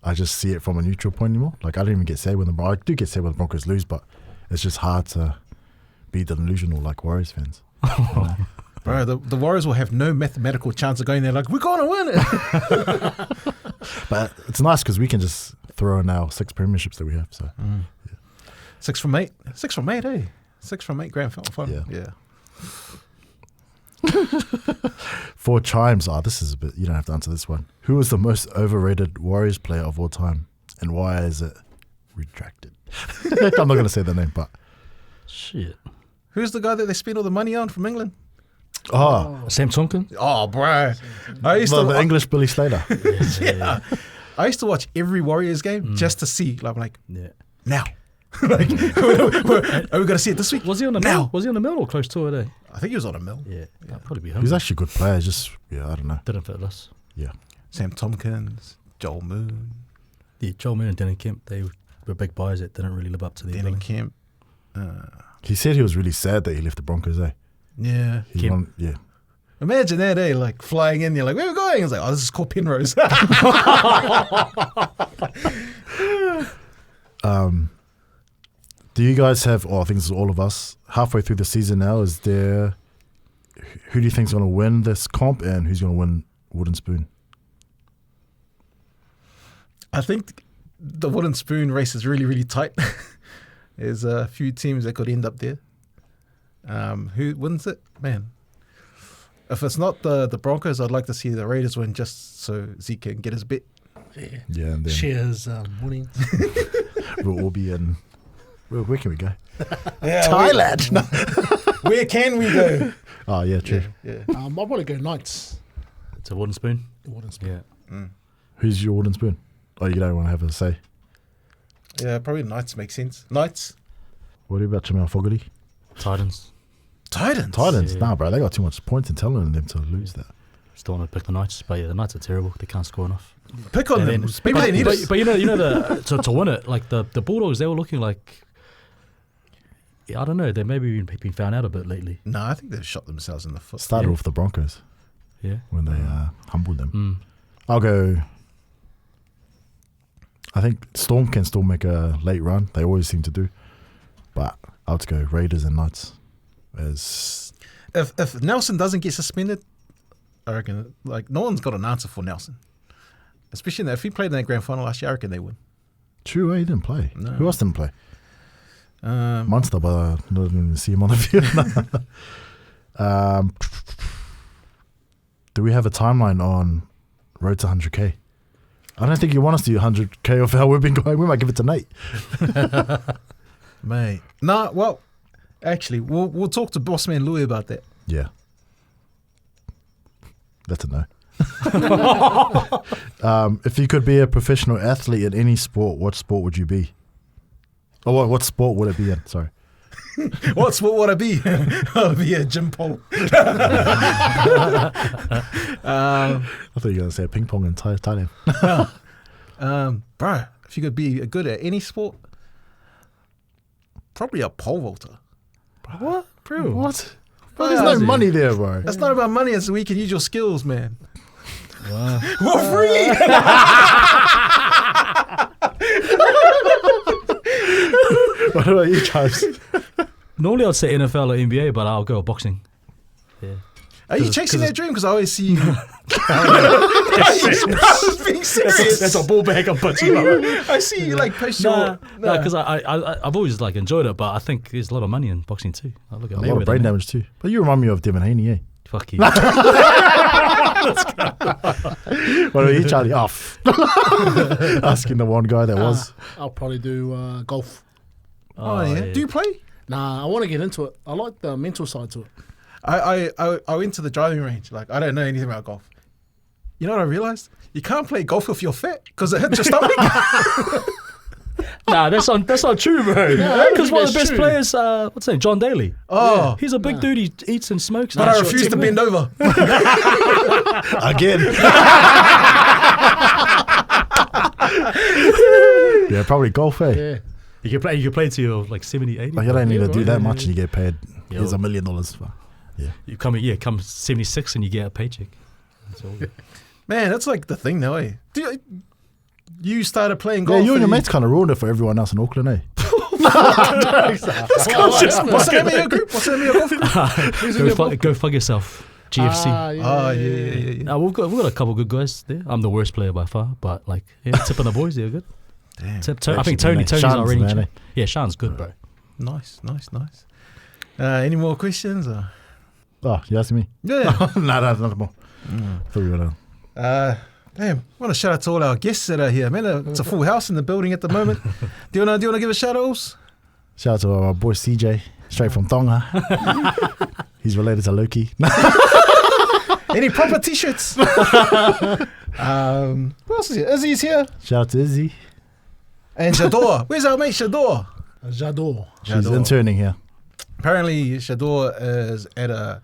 I just see it from a neutral point anymore. Like, I don't even get sad when I do get sad when the Broncos lose, but it's just hard to be delusional like Warriors fans. Bro, the Warriors will have no mathematical chance of going there like, we're going to win it. But it's nice because we can just throw in our 6 premierships that we have. So yeah. 6 from 8. 6 from 8, eh? 6 from 8 grand final. Yeah. 4 chimes. Oh, this is a bit, you don't have to answer this one. Who is the most overrated Warriors player of all time, and why is it retracted? I'm not going to say the name, but Shit. Who's the guy that they spent all the money on from England? Sam Tonkin? Oh, bro. I used the English Billy Slater. Yeah. I used to watch every Warriors game just to see. Like, I'm like, Yeah. now. Like, are we going to see it this week? Was he on the Now. mill? Was he on the mill or close to it, eh? I think he was on a mill. Yeah. That'd probably be him. He's actually a good player. Just, I don't know. Didn't fit us. Yeah. Sam Tompkins, Joel Moon, Yeah, Joel Moon and Dennis Kemp, they were big buys that didn't really live up to their Danny billing. Kemp. He said he was really sad that he left the Broncos, eh? Yeah. Yeah. Imagine that, eh? Like flying in, you're like, where are we going? It's like, oh, this is called Penrose. Do you guys have, I think this is all of us, halfway through the season now, who do you think's going to win this comp and who's going to win Wooden Spoon? I think the wooden spoon race is really, really tight. There's a few teams that could end up there. Who wins it? Man. If it's not the Broncos, I'd like to see the Raiders win just so Zeke can get his bet. Yeah. Yeah, and then Shares winning. we'll all be in. Where can we go? Yeah, Thailand. No. Where can we go? Oh, yeah, true. Yeah. I'll probably go Knights. It's a wooden spoon. Wooden Spoon. Yeah. Who's your Wooden Spoon? Oh, you don't want to have a say. Yeah, probably Knights make sense. Knights? What about Jamal Fogarty? Titans. Titans? Yeah. Nah, bro, they got too much points and talent in them to lose that. Still want to pick the Knights, but yeah, the Knights are terrible. They can't score enough. Pick on And them. then- Maybe they need us. But you know to win it, like the Bulldogs, they were looking like, yeah, I don't know, they maybe been found out a bit lately. No, I think they've shot themselves in the foot. Started Yeah. with the Broncos Yeah. when they humbled them. Mm. I'll go. I think Storm can still make a late run. They always seem to do. But I'll just go Raiders and Knights. As If Nelson doesn't get suspended, I reckon like no one's got an answer for Nelson. Especially if he played in that grand final last year, I reckon they win. true, he didn't play. No. Who else didn't play? Munster, but I didn't even see him on the field. Do we have a timeline on road to 100k? I don't think you want us to do 100k of how we've been going. We might give it to Nate. Mate. Nah, well, actually, we'll talk to Bossman Louis about that. Yeah. That's a no. If you could be a professional athlete in any sport, what sport would you be? Oh, what sport would it be in? Sorry. What sport would I be? I'll be a gym pole. I thought you were going to say ping pong in Thailand. Bro, if you could be good at any sport, probably a pole vaulter. What? Bro. What? Bro, there's no money there, bro. It's not about money, it's so we can use your skills, man. Wow. For free! What about you, Charles? Normally I'd say NFL or NBA, but I'll go boxing. Yeah. Are you 'Cause- chasing 'cause that dream? Because I always see you. I was being serious. That's a ball bag I'm punching. I see you like push your. No, because I've always like enjoyed it, but I think there's a lot of money in boxing too. I look at A lot of brain damage too. But you remind me of Devin Haney, eh? Fuck you. What about you, Charlie? Asking the one guy that was. I'll probably do golf. Oh, yeah. Do you play? Nah, I want to get into it. I like the mental side to it. I went to the driving range. Like, I don't know anything about golf. You know what I realized? You can't play golf if you're fat because it hits your stomach. Nah, that's not true, bro. Yeah, Because one of the that's best true. players, what's his name, John Daly. Oh, He's a big dude. He eats and smokes. but I refuse to bend over. Again. Yeah, probably golf, eh? Yeah. You can play to your like 70, 80. Like, you don't need to Yeah, do right. that much and you get paid. Yo. Here's $1 million. For, You come 76 and you get a paycheck. That's all. Man, that's like the thing now, eh? You started playing yeah, golf. you and your and mates kind of ruined it for everyone else in Auckland, eh? What's the name of your group? What's the name of your golf? Go fuck yourself. GFC. Oh, yeah. We've got a couple good guys there. I'm the worst player by far, but like Tip and the boys, they're good. Damn. I think Tony's Sean's already. the man, eh? Yeah, Sean's good, bro. Nice. Any more questions? Or? Oh, you asking me? Yeah. No, nothing more. Thought you were Damn, I want to shout out to all our guests that are here, man. It's a full house in the building at the moment. Do you want to give a shout out? Shout out to our boy CJ, straight from Tonga. He's related to Loki. Any proper t-shirts? Who else is here? Izzy's here. Shout out to Izzy. And Shador. Where's our mate Shador? J'adore. She's Jador. interning here. Apparently Shador is at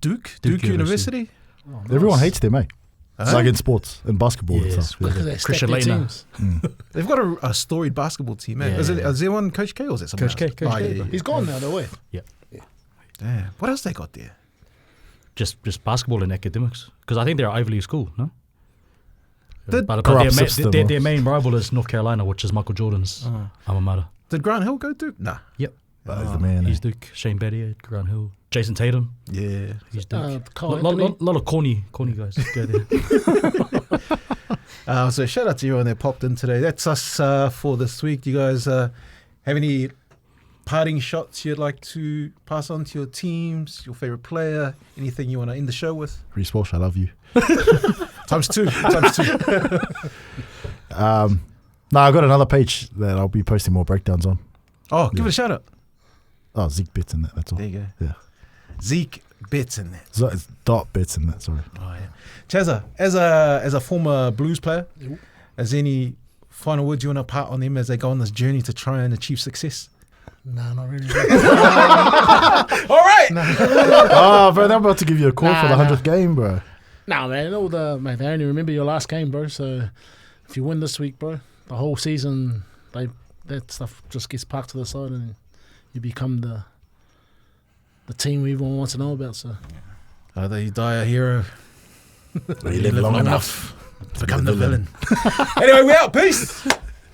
Duke Duke University? Oh, Everyone nice. hates them, eh? It's like in sports, in basketball and Yes, stuff. Look Yeah. at that Christian stack their Laettner. teams. They've got a storied basketball team, man. Yeah, Is there one Coach K or is it someone Coach else? K, Coach K, yeah, bro. yeah. He's gone now, the way. Damn. What else they got there? Just basketball and academics. Because I think they're Ivy League school, no? Did- But Corrupt system, their main rival is North Carolina, which is Michael Jordan's alma mater. Did Grant Hill go Duke? Nah. Yep. But he's the man. He's Duke. Shane Battier, Grant Hill, Jason Tatum. Yeah. He's Duke. Carl lot Anthony. of corny guys go there. So shout out to everyone that popped in today. That's us for this week. Do you guys have any parting shots you'd like to pass on to your teams, your favourite player, anything you want to end the show with? Reece Walsh, I love you. Times two. No, I've got another page that I'll be posting more breakdowns on. Oh, give it a shout out. Oh, Zeke Bets and that, that's all. There you go. Yeah. Zeke Betsndat. So it's dot bets and that, sorry. Oh yeah. Chazza, as a former Blues player, Yep. is there any final words you want to impart on them as they go on this journey to try and achieve success? No, not really. All right. Oh, bro, they're about to give you a call for the Nah. 100th game, bro. Nah, man, mate, they only remember your last game, bro. So if you win this week, bro, the whole season, that stuff just gets parked to the side and you become the team everyone wants to know about. So Either you die a hero, You live long enough. become the villain. Anyway, we out. Peace.